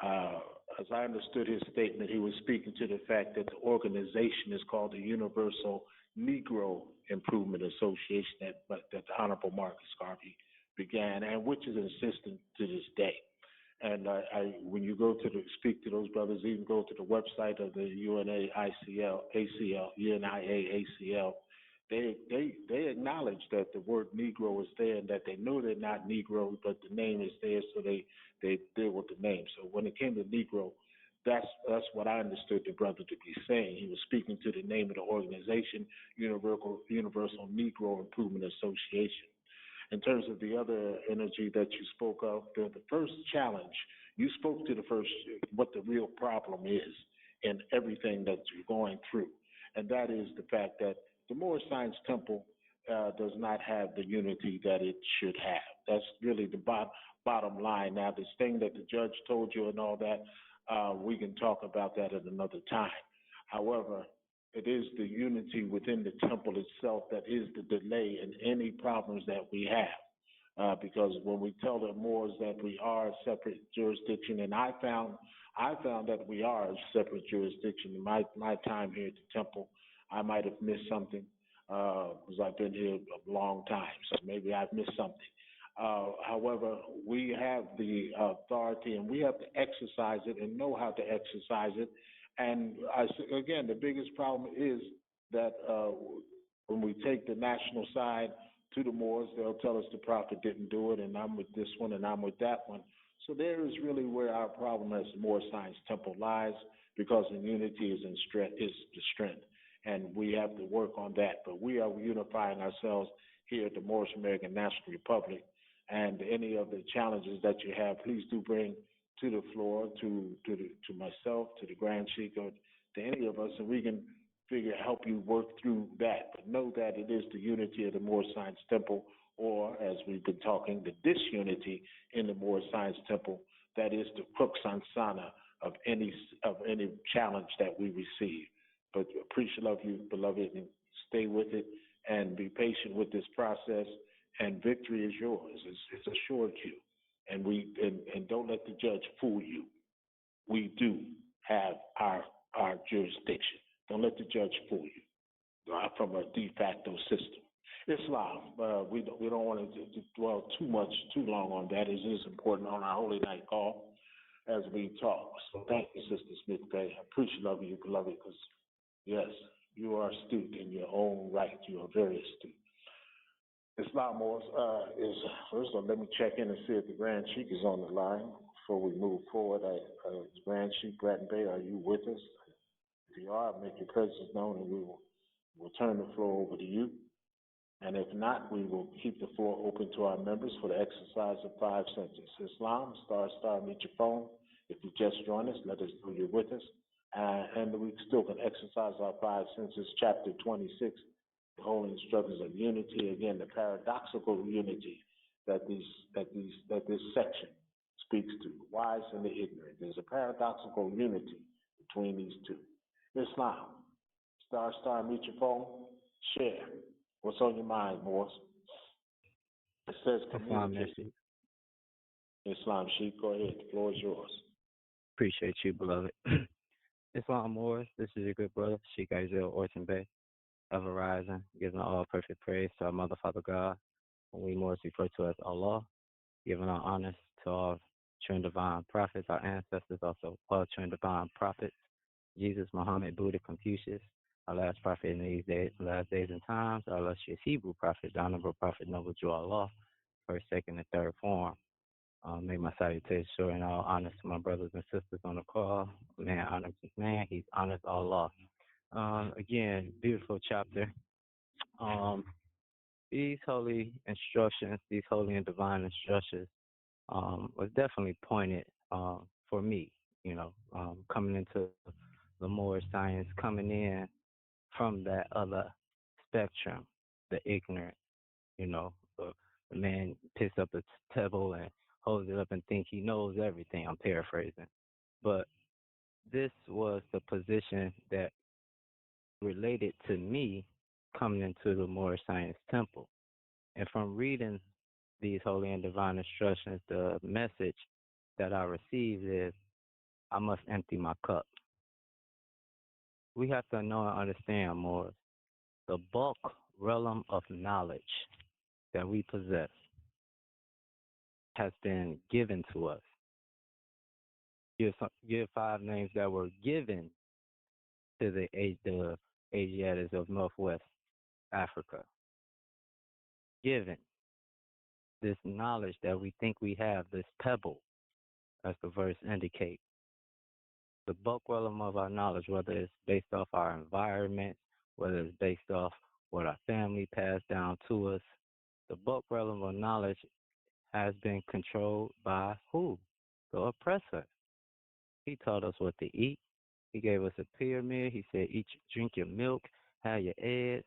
As I understood his statement, he was speaking to the fact that the organization is called the Universal Negro Improvement Association that the Honorable Marcus Garvey began, and which is insistent to this day. And when you go to speak to those brothers, even go to the website of the UNIA ACL, they acknowledge that the word Negro is there and that they know they're not Negro, but the name is there, so they deal with the name. So when it came to Negro, that's what I understood the brother to be saying. He was speaking to the name of the organization, Universal Negro Improvement Association. In terms of the other energy that you spoke of, the first challenge, you spoke to the first, what the real problem is in everything that you're going through. And that is the fact that the Moorish Science Temple does not have the unity that it should have. That's really the bottom line. Now, this thing that the judge told you and all that, we can talk about that at another time. However, it is the unity within the temple itself that is the delay in any problems that we have. Because when we tell the Moors that we are a separate jurisdiction, and I found that we are a separate jurisdiction in my time here at the temple, I might have missed something because I've been here a long time, so maybe I've missed something. However, we have the authority and we have to exercise it and know how to exercise it. And again, the biggest problem is that when we take the national side to the Moors, they'll tell us the prophet didn't do it, and I'm with this one and I'm with that one. So there is really where our problem as the Moorish Science Temple lies, because in unity is the strength, and we have to work on that. But we are unifying ourselves here at the Moorish American National Republic, and any of the challenges that you have, please do bring to the floor, to myself, to the Grand Sheik, or to any of us, and we can help you work through that. But know that it is the unity of the Moorish Science Temple, or as we've been talking, the disunity in the Moorish Science Temple, that is the crux ansana of any challenge that we receive. But appreciate of you, beloved, and stay with it and be patient with this process, and victory is yours. It's assured you. And don't let the judge fool you. We do have our jurisdiction. Don't let the judge fool you from a de facto system. Islam, we don't want to dwell too long on that. It is important on our Holy Night call as we talk. So thank you, Sister Smith Bay. I appreciate of you, beloved, because yes, you are astute in your own right. You are very astute. Islam is first of all, let me check in and see if the Grand Sheik is on the line before we move forward. Grand Sheik Bratton Bay, are you with us? If you are, make your presence known, and we will turn the floor over to you. And if not, we will keep the floor open to our members for the exercise of 5 senses. Islam, star, meet your phone. If you just joined us, let us know you're with us. And we still can exercise our 5 senses. Chapter 26, the holy instructions of unity. Again, the paradoxical unity that this section speaks to, the wise and the ignorant. There's a paradoxical unity between these two. Islam, Mute your phone. Share. What's on your mind, Morris? It says communicate. Islam Sheikh, go ahead. The floor is yours. Appreciate you, beloved. Islam Morris, this is your good brother, Sheikh Isaiah Orton Bay, ever rising, giving all perfect praise to our Mother, Father God, whom we Moors refer to as Allah, giving our honors to all true and divine prophets, our ancestors, also all true and divine prophets, Jesus, Muhammed, Buddha, Confucius, our last prophet in these days, last days and times, our illustrious Hebrew prophet, the Honorable Prophet Noble Jew Allah, first, second, and third form. Make my salutation sure and all honors to my brothers and sisters on the call. Man honors his man, he's honors Allah. Again, beautiful chapter. These holy instructions, these holy and divine instructions, was definitely pointed for me, coming into the Moorish science, coming in from that other spectrum, the ignorant, the man picks up a pebble and holds it up and think he knows everything. I'm paraphrasing. But this was the position that related to me coming into the Moorish Science Temple. And from reading these holy and divine instructions, the message that I received is I must empty my cup. We have to know and understand more the bulk realm of knowledge that we possess has been given to us. Give 5 names that were given to the Asiatics of Northwest Africa. Given this knowledge that we think we have, this pebble, as the verse indicates. The bulk realm of our knowledge, whether it's based off our environment, whether it's based off what our family passed down to us, the bulk realm of knowledge has been controlled by who? The oppressor. He taught us what to eat. He gave us a pyramid. He said, drink your milk, have your eggs.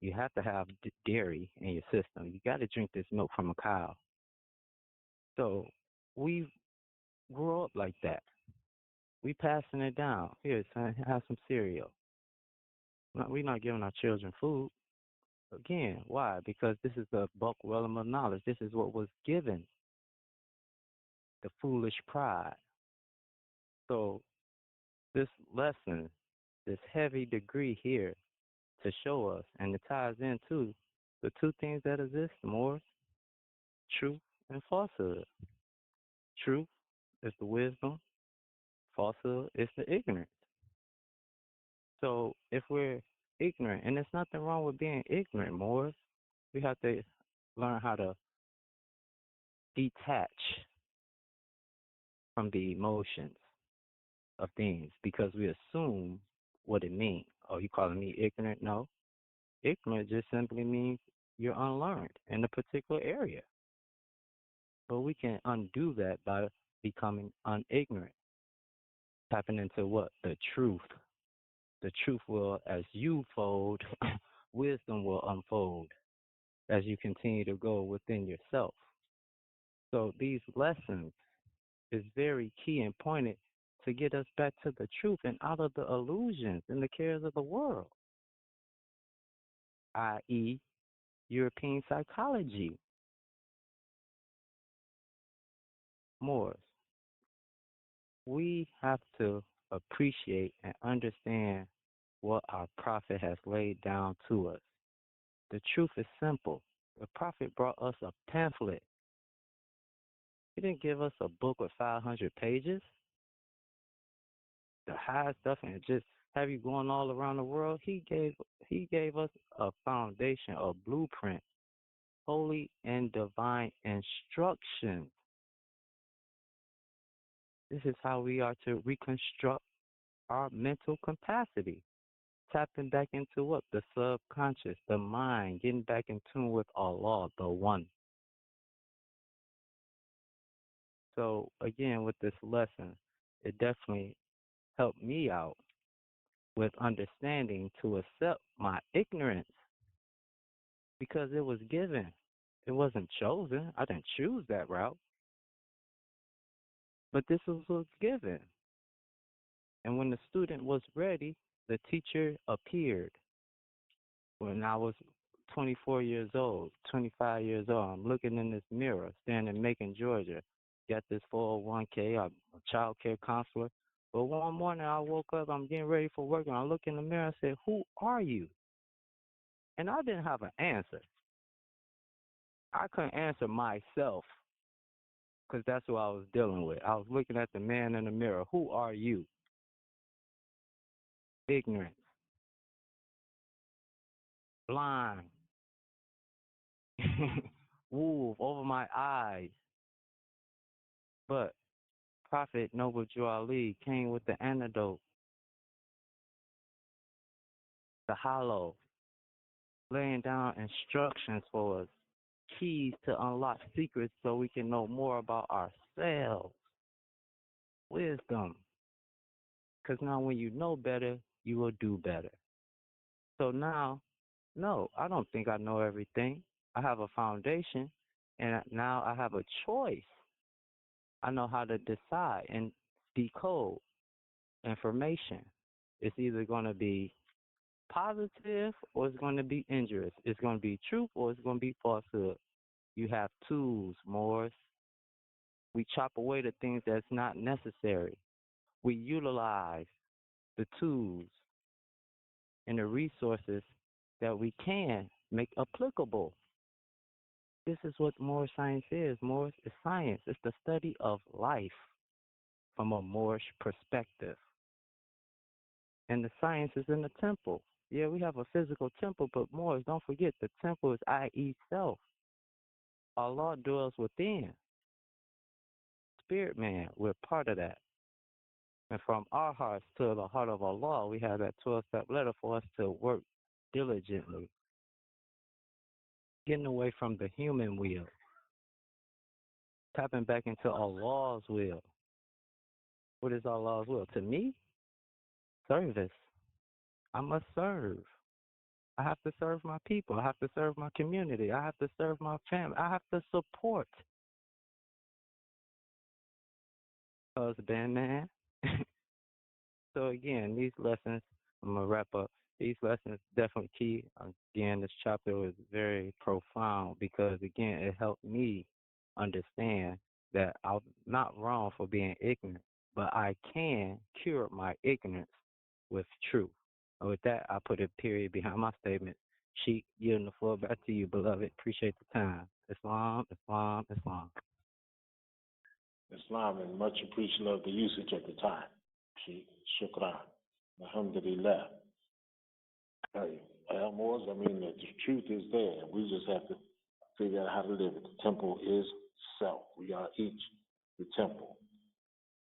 You have to have dairy in your system. You got to drink this milk from a cow. So we grew up like that. We passing it down. Here, son, have some cereal. We're not giving our children food. Again, why? Because this is the bulk realm of knowledge. This is what was given. The foolish pride. So this lesson, this heavy degree here to show us, and it ties into the 2 things that exist more, truth and falsehood. Truth is the wisdom. Falsehood is the ignorance. So if we're ignorant, and there's nothing wrong with being ignorant, Morris, we have to learn how to detach from the emotions of things because we assume what it means. Oh, you calling me ignorant? No. Ignorant just simply means you're unlearned in a particular area. But we can undo that by becoming unignorant. Tapping into what? The truth. The truth will, as you fold, wisdom will unfold as you continue to go within yourself. So these lessons is very key and pointed to get us back to the truth and out of the illusions and the cares of the world, i.e., European psychology. Morris, we have to appreciate and understand what our prophet has laid down to us. The truth is simple. The prophet brought us a pamphlet. He didn't give us a book with 500 pages. The high stuff and just have you going all around the world. He gave us a foundation, a blueprint, holy and divine instructions. This is how we are to reconstruct our mental capacity. Tapping back into what? The subconscious, the mind, getting back in tune with Allah, the one. So again, with this lesson, it definitely helped me out with understanding to accept my ignorance because it was given. It wasn't chosen. I didn't choose that route. But this was given. And when the student was ready, The teacher appeared when I was 24 years old, 25 years old. I'm looking in this mirror, standing in Macon, Georgia. Got this 401k. I'm a child care counselor. But one morning I woke up, I'm getting ready for work, and I look in the mirror and said, "Who are you?" And I didn't have an answer. I couldn't answer myself because that's what I was dealing with. I was looking at the man in the mirror. Who are you? Ignorant, blind, wolf over my eyes. But Prophet Noble Drew Ali came with the antidote, the hollow, laying down instructions for us, keys to unlock secrets so we can know more about ourselves. Wisdom. Because now when you know better, you will do better. So now, no, I don't think I know everything. I have a foundation, and now I have a choice. I know how to decide and decode information. It's either going to be positive or it's going to be injurious. It's going to be truth or it's going to be falsehood. You have tools, Morris. We chop away the things that's not necessary. We utilize the tools and the resources that we can make applicable. This is what Moorish science is. Moorish is science. It's the study of life from a Moorish perspective. And the science is in the temple. Yeah, we have a physical temple, but Moors, don't forget, the temple is i.e. self. Allah dwells within. Spirit man, we're part of that. And from our hearts to the heart of Allah, we have that 12-step letter for us to work diligently. Getting away from the human will. Tapping back into Allah's will. What is Allah's will? To me, service. I must serve. I have to serve my people. I have to serve my community. I have to serve my family. I have to support. Husband, man. So again, these lessons, I'm going to wrap up. These lessons definitely key. Again, this chapter was very profound because, again, it helped me understand that I'm not wrong for being ignorant, but I can cure my ignorance with truth. And with that, I put a period behind my statement. Sheikh, yielding the floor back to you, beloved. Appreciate the time. Islam, Islam, Islam. Islam, and much appreciative of the usage of the time. Shukran. Alhamdulillah. Hey, Moors, I mean, the truth is there. We just have to figure out how to live it. The temple is self. We are each the temple.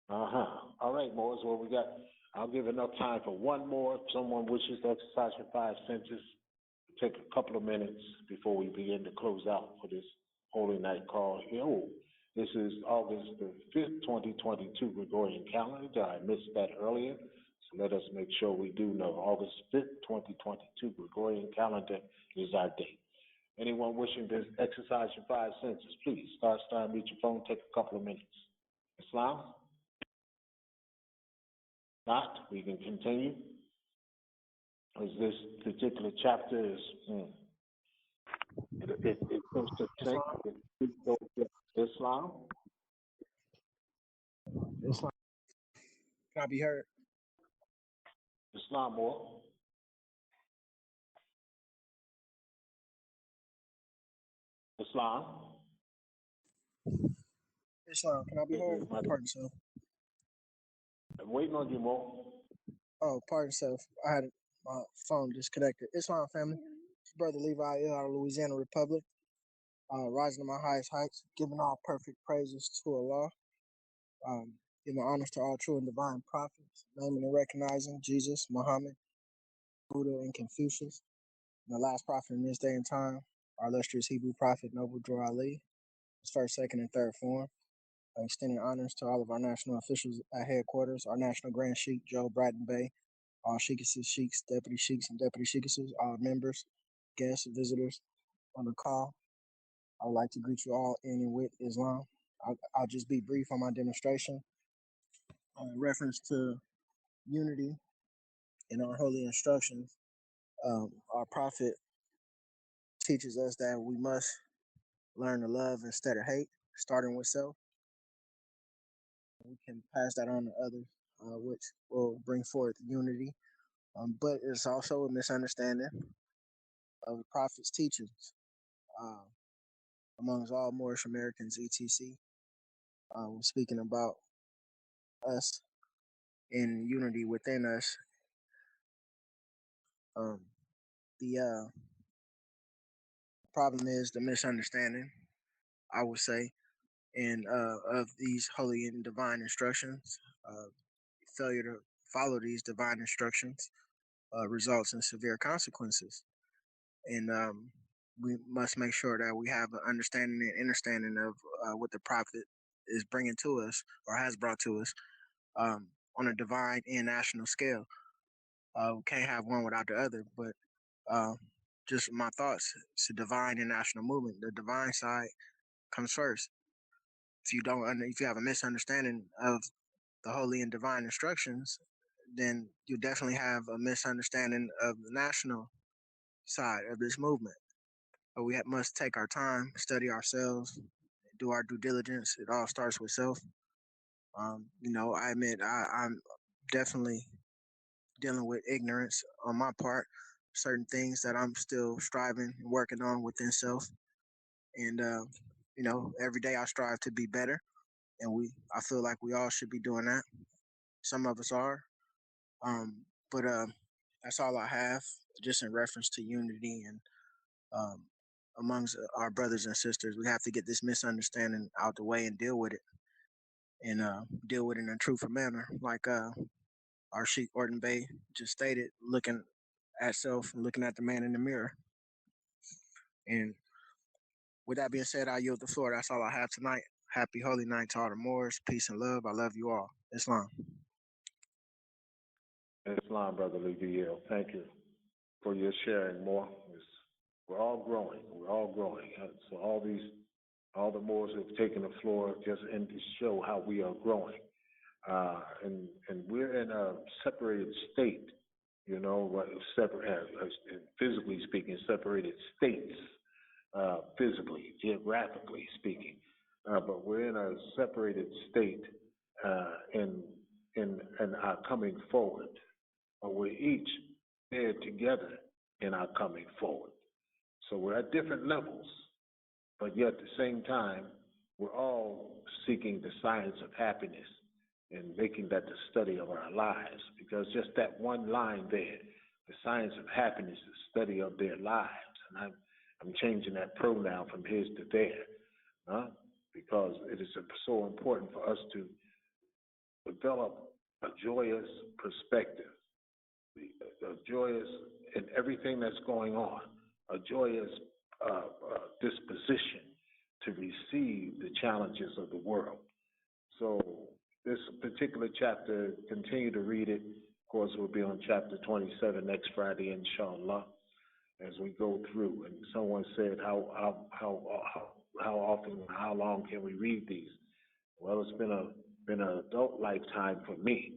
All right, Moors, well, we got, I'll give enough time for one more. If someone wishes to exercise for 5 senses, take a couple of minutes before we begin to close out for this Holy Night call. This is August the 5th, 2022 Gregorian calendar. I missed that earlier, so let us make sure we do know. August 5th, 2022 Gregorian calendar is our date. Anyone wishing to exercise your 5 senses, please start, mute your phone, take a couple of minutes. Islam? Not, we can continue. As this particular chapter is, it comes to think, Islam? Islam. Can I be heard? Islam, more. Islam. Islam, can I be heard? Pardon self. I'm waiting on you, Mo. Oh, pardon self. I had my phone disconnected. Islam family, Brother Levi out of Louisiana Republic, rising to my highest heights, giving all perfect praises to Allah, giving honors to all true and divine prophets, naming and recognizing Jesus, Muhammed, Buddha, and Confucius, and the last prophet in this day and time, our illustrious Hebrew prophet, Noble Drew Ali, his first, second, and third form. Extending honors to all of our national officials at headquarters, our National Grand Sheikh, Joe Bratton Bay, all sheikesses, sheiks, deputy sheiks, and deputy sheikesses, all members, guests, visitors on the call. I would like to greet you all in and with Islam. I'll just be brief on my demonstration. Reference to unity In our holy instructions, our prophet teaches us that we must learn to love instead of hate, starting with self. We can pass that on to others, which will bring forth unity. But it's also a misunderstanding of the prophet's teachings uh, amongst all Moorish Americans, etc. Speaking about us in unity within us. The problem is the misunderstanding, I would say, and of these holy and divine instructions. Failure to follow these divine instructions results in severe consequences, and we must make sure that we have an understanding and understanding of what the prophet is bringing to us or has brought to us on a divine and national scale. We can't have one without the other, but uh, just my thoughts. It's a divine and national movement. The divine side comes first. If you have a misunderstanding of the holy and divine instructions, then you definitely have a misunderstanding of the national side of this movement. But we must take our time, study ourselves, do our due diligence. It all starts with self. I admit I'm definitely dealing with ignorance on my part, certain things that I'm still striving and working on within self. And every day I strive to be better, and I feel like we all should be doing that. Some of us are, but that's all I have, just in reference to unity and um, amongst our brothers and sisters. We have to get this misunderstanding out the way and deal with it, and deal with it in a truthful manner, like our Sheikh Orton Bey just stated, looking at self and looking at the man in the mirror. And with that being said, I yield the floor. That's all I have tonight. Happy holy night to all the Moors. Peace and love. I love you all. Islam. Islam, Brother Lee. Thank you for your sharing more. We're all growing. We're all growing. So all the Moors have taken the floor just and to show how we are growing. And we're in a separated state, physically speaking, separated states, physically, geographically speaking. But we're in a separated state in our coming forward. We're each there together in our coming forward. So we're at different levels, but yet at the same time, we're all seeking the science of happiness and making that the study of our lives. Because just that one line there, the science of happiness is the study of their lives. And I'm changing that pronoun from his to their, because it is so important for us to develop a joyous perspective, a joyous in everything that's going on, a joyous disposition to receive the challenges of the world. So this particular chapter, continue to read it. Of course, we'll be on chapter 27 next Friday, inshallah, as we go through. And someone said, how often, how long can we read these? Well, it's been an adult lifetime for me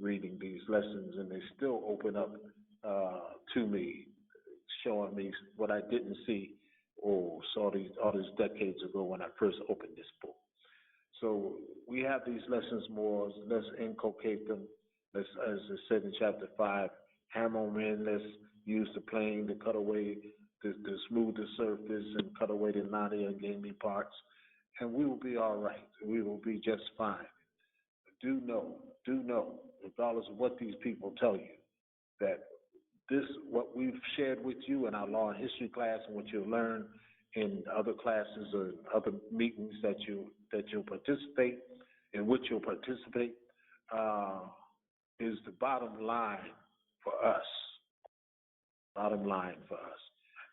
reading these lessons, and they still open up to me, showing me what I didn't see or saw all these decades ago when I first opened this book. So we have these lessons more. Let's inculcate them. Let's, as it said in chapter 5, hammer them in. Let's use the plane to cut away, to smooth the surface and cut away the knotty and gamey parts, and we will be all right. We will be just fine. Do know, regardless of what these people tell you, that this, what we've shared with you in our law and history class and what you'll learn in other classes or other meetings that you'll participate, in which you'll participate, is the bottom line for us. Bottom line for us.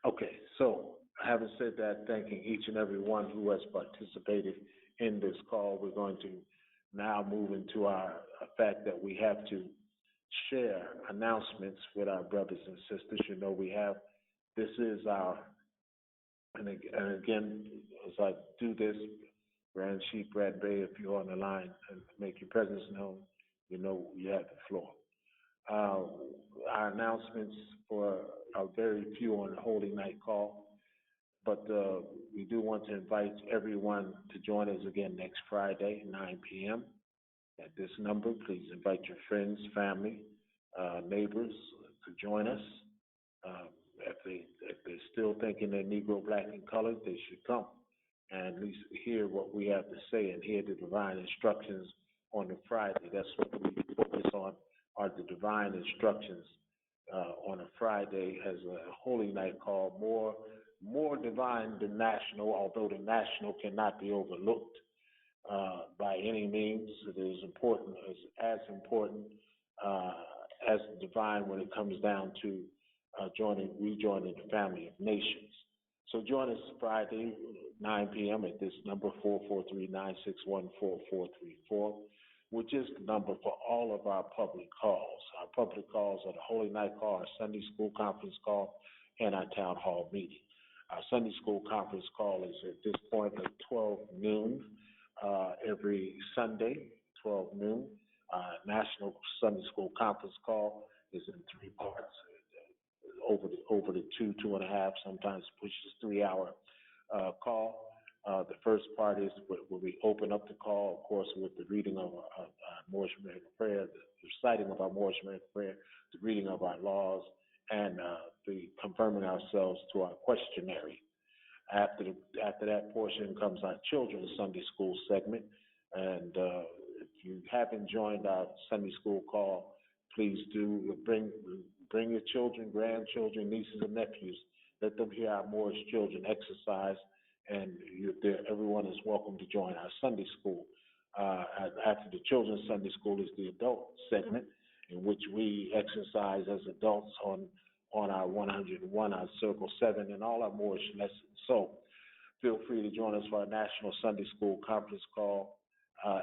Okay, so having said that, thanking each and every one who has participated in this call, we're going to now move into our fact that we have to share announcements with our brothers and sisters. You know, this is our, and again, as I do this, Grand Chief Brad Bay, if you're on the line and make your presence known, you know you have the floor. Our announcements are very few on Holy Night Call, but we do want to invite everyone to join us again next Friday, 9 p.m. at this number. Please invite your friends, family, neighbors to join us. If they're still thinking they're Negro, Black, and colored, they should come and at least hear what we have to say and hear the divine instructions on the Friday. That's what we focus on, are the divine instructions on a Friday as a holy night call, more divine than national, although the national cannot be overlooked by any means. It is important, as important as divine when it comes down to rejoining the family of nations. So join us Friday, 9 p.m. at this number, 443-961-4434, which is the number for all of our public calls. Our public calls are the Holy Night Call, our Sunday School Conference Call, and our Town Hall meeting. Our Sunday School Conference Call is at this point at 12 noon every Sunday, 12 noon. National Sunday School Conference Call is in 3 parts, over the 2.5, sometimes pushes 3-hour call. The first part is where we open up the call, of course, with the reading of our Moorish American prayer, the reciting of our Moorish American prayer, the reading of our laws, and the confirming ourselves to our questionary. After that portion comes our children's Sunday school segment, and if you haven't joined our Sunday school call, please do bring your children, grandchildren, nieces, and nephews. Let them hear our Moorish children exercise, and everyone is welcome to join our Sunday school. After the children's Sunday school is the adult segment, in which we exercise as adults on our 101, our Circle 7, and all our Moorish lessons. So feel free to join us for our National Sunday School Conference Call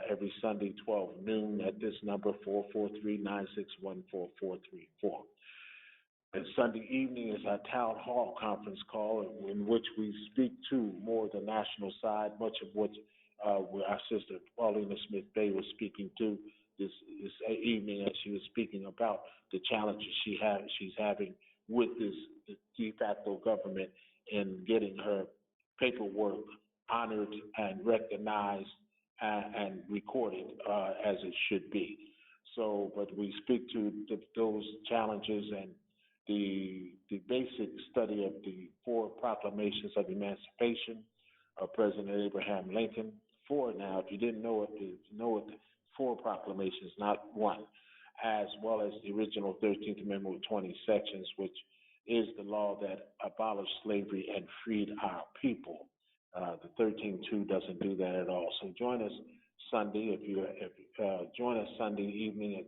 every Sunday, 12 noon, at this number, 443-961-4434. And Sunday evening is our Town Hall Conference Call, in which we speak to more the national side, much of what our sister Paulina Smith Bay was speaking to this evening, as she was speaking about the challenges she's having with this de facto government in getting her paperwork honored and recognized and recorded as it should be. So, but we speak to those challenges and the basic study of the 4 proclamations of emancipation of President Abraham Lincoln. 4 now, if you didn't know it, 4 proclamations, not 1, as well as the original 13th Amendment with 20 sections, which is the law that abolished slavery and freed our people. The 13.2 doesn't do that at all. So join us Sunday, join us Sunday evening at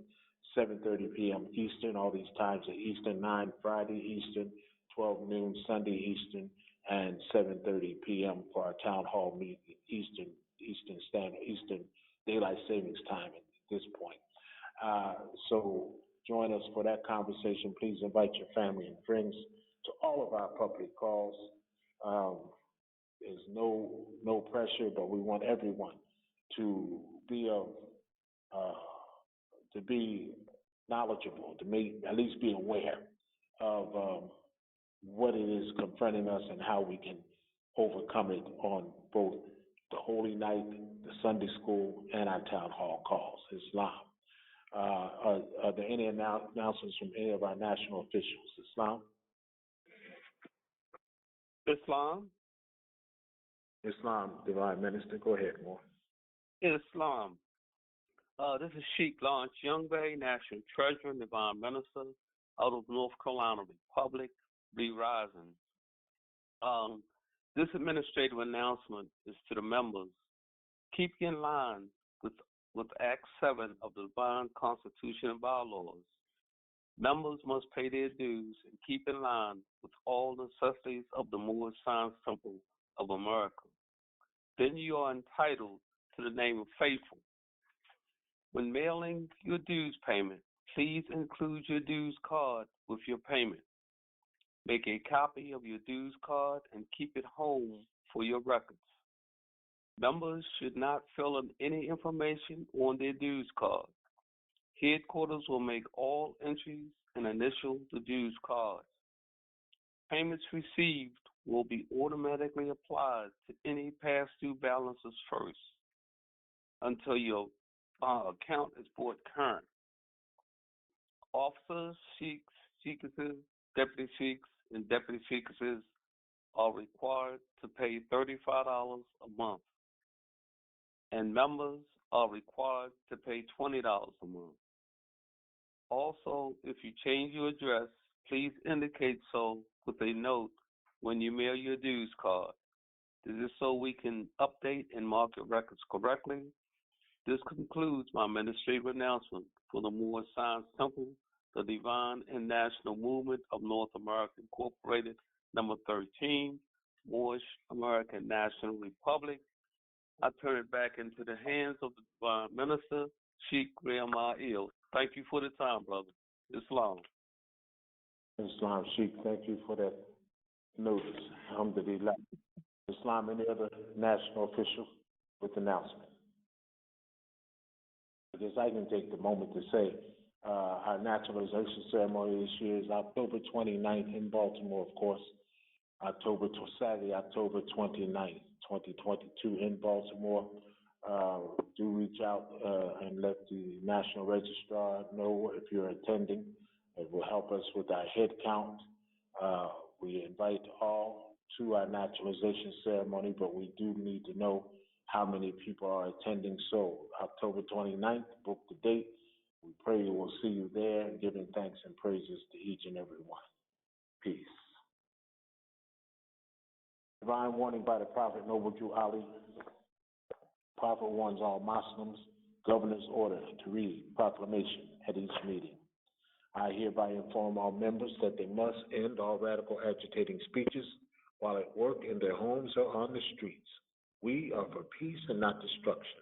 7:30 p.m. Eastern. All these times are Eastern, 9 Friday Eastern, 12 noon Sunday Eastern, and 7:30 p.m. for our town hall meeting, Eastern Daylight Savings Time at this point. So join us for that conversation. Please invite your family and friends to all of our public calls. There's no pressure, but we want everyone to be knowledgeable, to at least be aware of what it is confronting us and how we can overcome it on both the Holy Night, the Sunday School, and our town hall calls. Islam. Are there any announcements from any of our national officials? Islam? Islam, Divine Minister. Go ahead, more. Islam. This is Sheikh Lawrence Youngberry, National Treasurer and Divine Minister out of North Carolina Republic, Be Rising. This administrative announcement is to the members. Keep in line with Act 7 of the Divine Constitution and Bylaws. Members must pay their dues and keep in line with all necessities of the Moorish Science Temple of America. Then you are entitled to the name of faithful. When mailing your dues payment, please include your dues card with your payment. Make a copy of your dues card and keep it home for your records. Members should not fill in any information on their dues card. Headquarters will make all entries and initial the dues cards. Payments received will be automatically applied to any past due balances first until your account is brought current. Officers, sheikhs, sheikesses, deputy sheikhs, and deputy sheikesses are required to pay $35 a month, and members are required to pay $20 a month. Also, if you change your address, please indicate so with a note when you mail your dues card. This is so we can update and mark your records correctly. This concludes my administrative announcement for the Moorish Science Temple, the Divine and National Movement of North America Incorporated, number 13, Moorish American National Republic. I turn it back into the hands of the Divine Minister, Sheikh Graham Il. Thank you for the time, brother. Islam. Islam, Sheikh, thank you for that notice. Alhamdulillah. Islam, any other national official with announcement? I guess I can take the moment to say our naturalization ceremony this year is October 29th in Baltimore, of course. Saturday, October 29th, 2022 in Baltimore. Do reach out and let the National Registrar know if you're attending. It will help us with our head count. We invite all to our naturalization ceremony, but we do need to know how many people are attending. So October 29th, book the date. We pray we will see you there, giving thanks and praises to each and every one. Peace. Divine warning by the Prophet Noble Jew Ali. Prophet warns all Muslims, governor's order to read proclamation at each meeting. I hereby inform all members that they must end all radical agitating speeches while at work, in their homes, or on the streets. We are for peace and not destruction.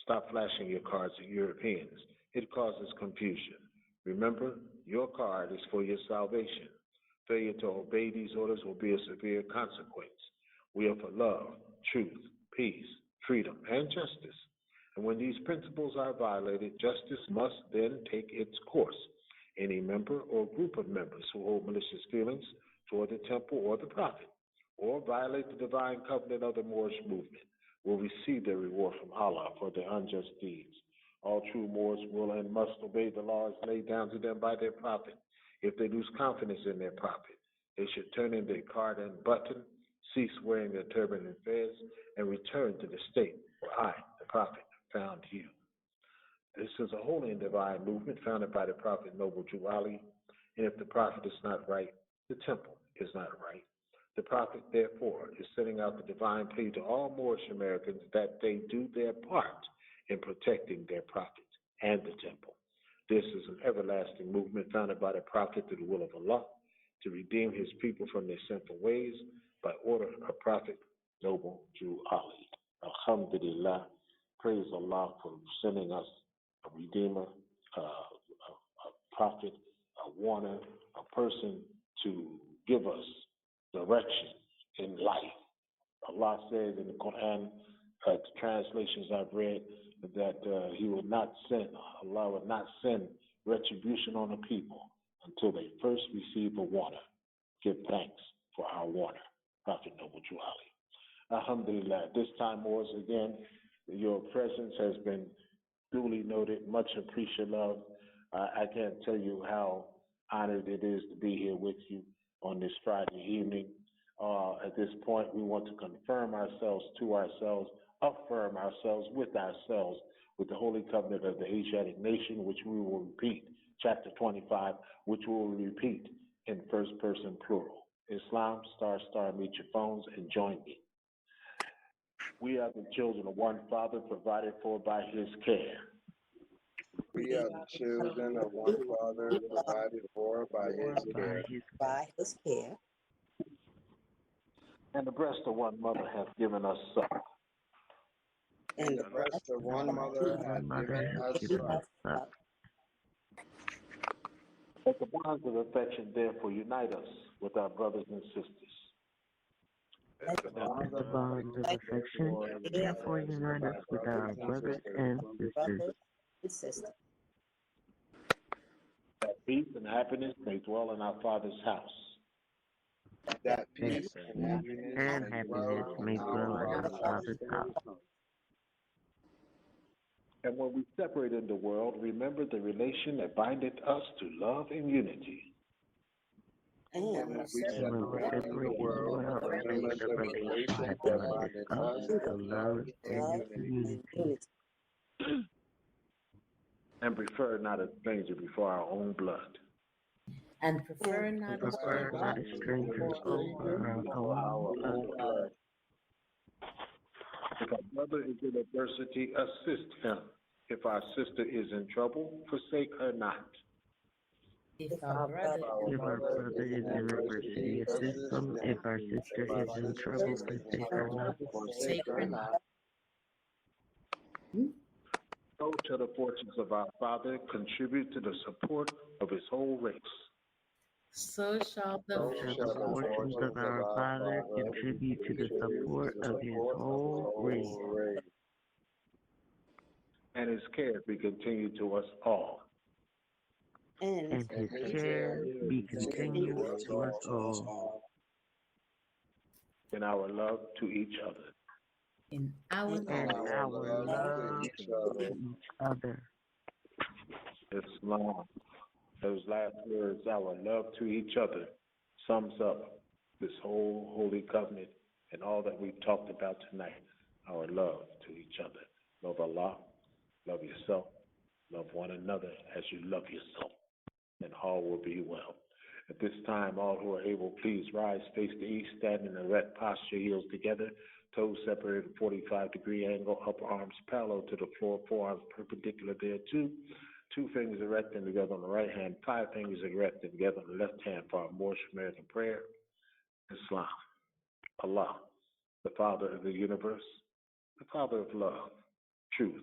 Stop flashing your cards at Europeans. It causes confusion. Remember, your card is for your salvation. Failure to obey these orders will be a severe consequence. We are for love, truth, peace, freedom, and justice. And when these principles are violated, justice must then take its course. Any member or group of members who hold malicious feelings toward the temple or the prophet, or violate the divine covenant of the Moorish movement, will receive their reward from Allah for their unjust deeds. All true Moors will and must obey the laws laid down to them by their prophet. If they lose confidence in their prophet, they should turn in their card and button, cease wearing their turban and fez, and return to the state where I, the prophet, found you. This is a holy and divine movement founded by the Prophet Noble Jew Ali, and if the prophet is not right, the temple is not right. The prophet, therefore, is sending out the divine plea to all Moorish Americans that they do their part in protecting their prophet and the temple. This is an everlasting movement founded by the prophet through the will of Allah to redeem his people from their sinful ways by order of Prophet Noble Jew Ali. Alhamdulillah. Praise Allah for sending us a redeemer, a prophet, a warner, a person to give us direction in life. Allah says in the Quran, the translations I've read, that He will not send, Allah will not send retribution on the people until they first receive a warner. Give thanks for our warner, Prophet Noble Jew Ali. Alhamdulillah. This time, Moors, again, your presence has been duly noted, much appreciated. I can't tell you how honored it is to be here with you on this Friday evening. At this point, we want to confirm ourselves to ourselves, affirm ourselves with the Holy Covenant of the Asiatic Nation, which we will repeat, chapter 25, which we will repeat in first person plural. Islam, star, meet your phones and join me. We are the children of one Father, provided for by His care. We are the children of one Father, provided for by His care. By His care. And the breast of one mother hath given us suck. And the breast of one mother hath given us suck. Let the bonds of affection therefore unite us with our brothers and sisters. Let the bonds of affection therefore unite us with our brothers and sisters. Peace and happiness may dwell in our Father's house. That Peace peace and and happiness may dwell in our Father's house. And when we separate in the world, remember the relation that bindeth us to love and unity. And when we And when we separate in the separate in the world, world, remember remember the the relation relation that that bindeth bindeth us us to to love love and and unity. unity. And prefer not a stranger before our own blood. And prefer not a Prefer not a stranger over our own blood. If our brother is in adversity, assist him. If our sister is in trouble, forsake her not. If our brother If our brother is in adversity, assist him. If our sister is in trouble, forsake her not. forsake her not, So shall the fortunes of our Father contribute to the support of his whole race. so shall the So shall the fortunes of our Father contribute to the support of his whole race. And his care be continued to us all. And his care be continued to us all. In our love to each other. in our And our love to each other. Islam. Those last words, our love to each other, sums up this whole holy covenant and all that we've talked about tonight. Our love to each other. Love Allah, love yourself, love one another as you love yourself, and all will be well. At this time, all who are able, please rise, face the east, stand in erect posture, heels together, toes separated at 45-degree angle, upper arms parallel to the floor, forearms perpendicular thereto. Two fingers erected together on the right hand, five fingers erected together on the left hand for our Moorish American prayer. Islam. Allah, the Father of the universe, the Father of love, truth,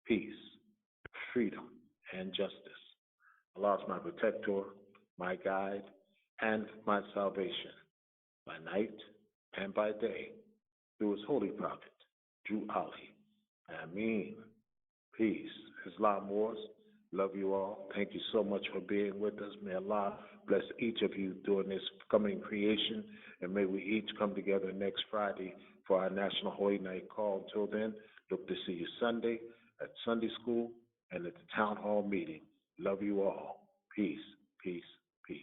peace, freedom, and justice. Allah is my protector, my guide, and my salvation, by night and by day, through his holy prophet, Drew Ali. Ameen. Peace. Islam wars. Love you all. Thank you so much for being with us. May Allah bless each of you during this coming creation, and may we each come together next Friday for our National Holy Night call. Until then, look to see you Sunday at Sunday school and at the town hall meeting. Love you all. Peace, peace, peace.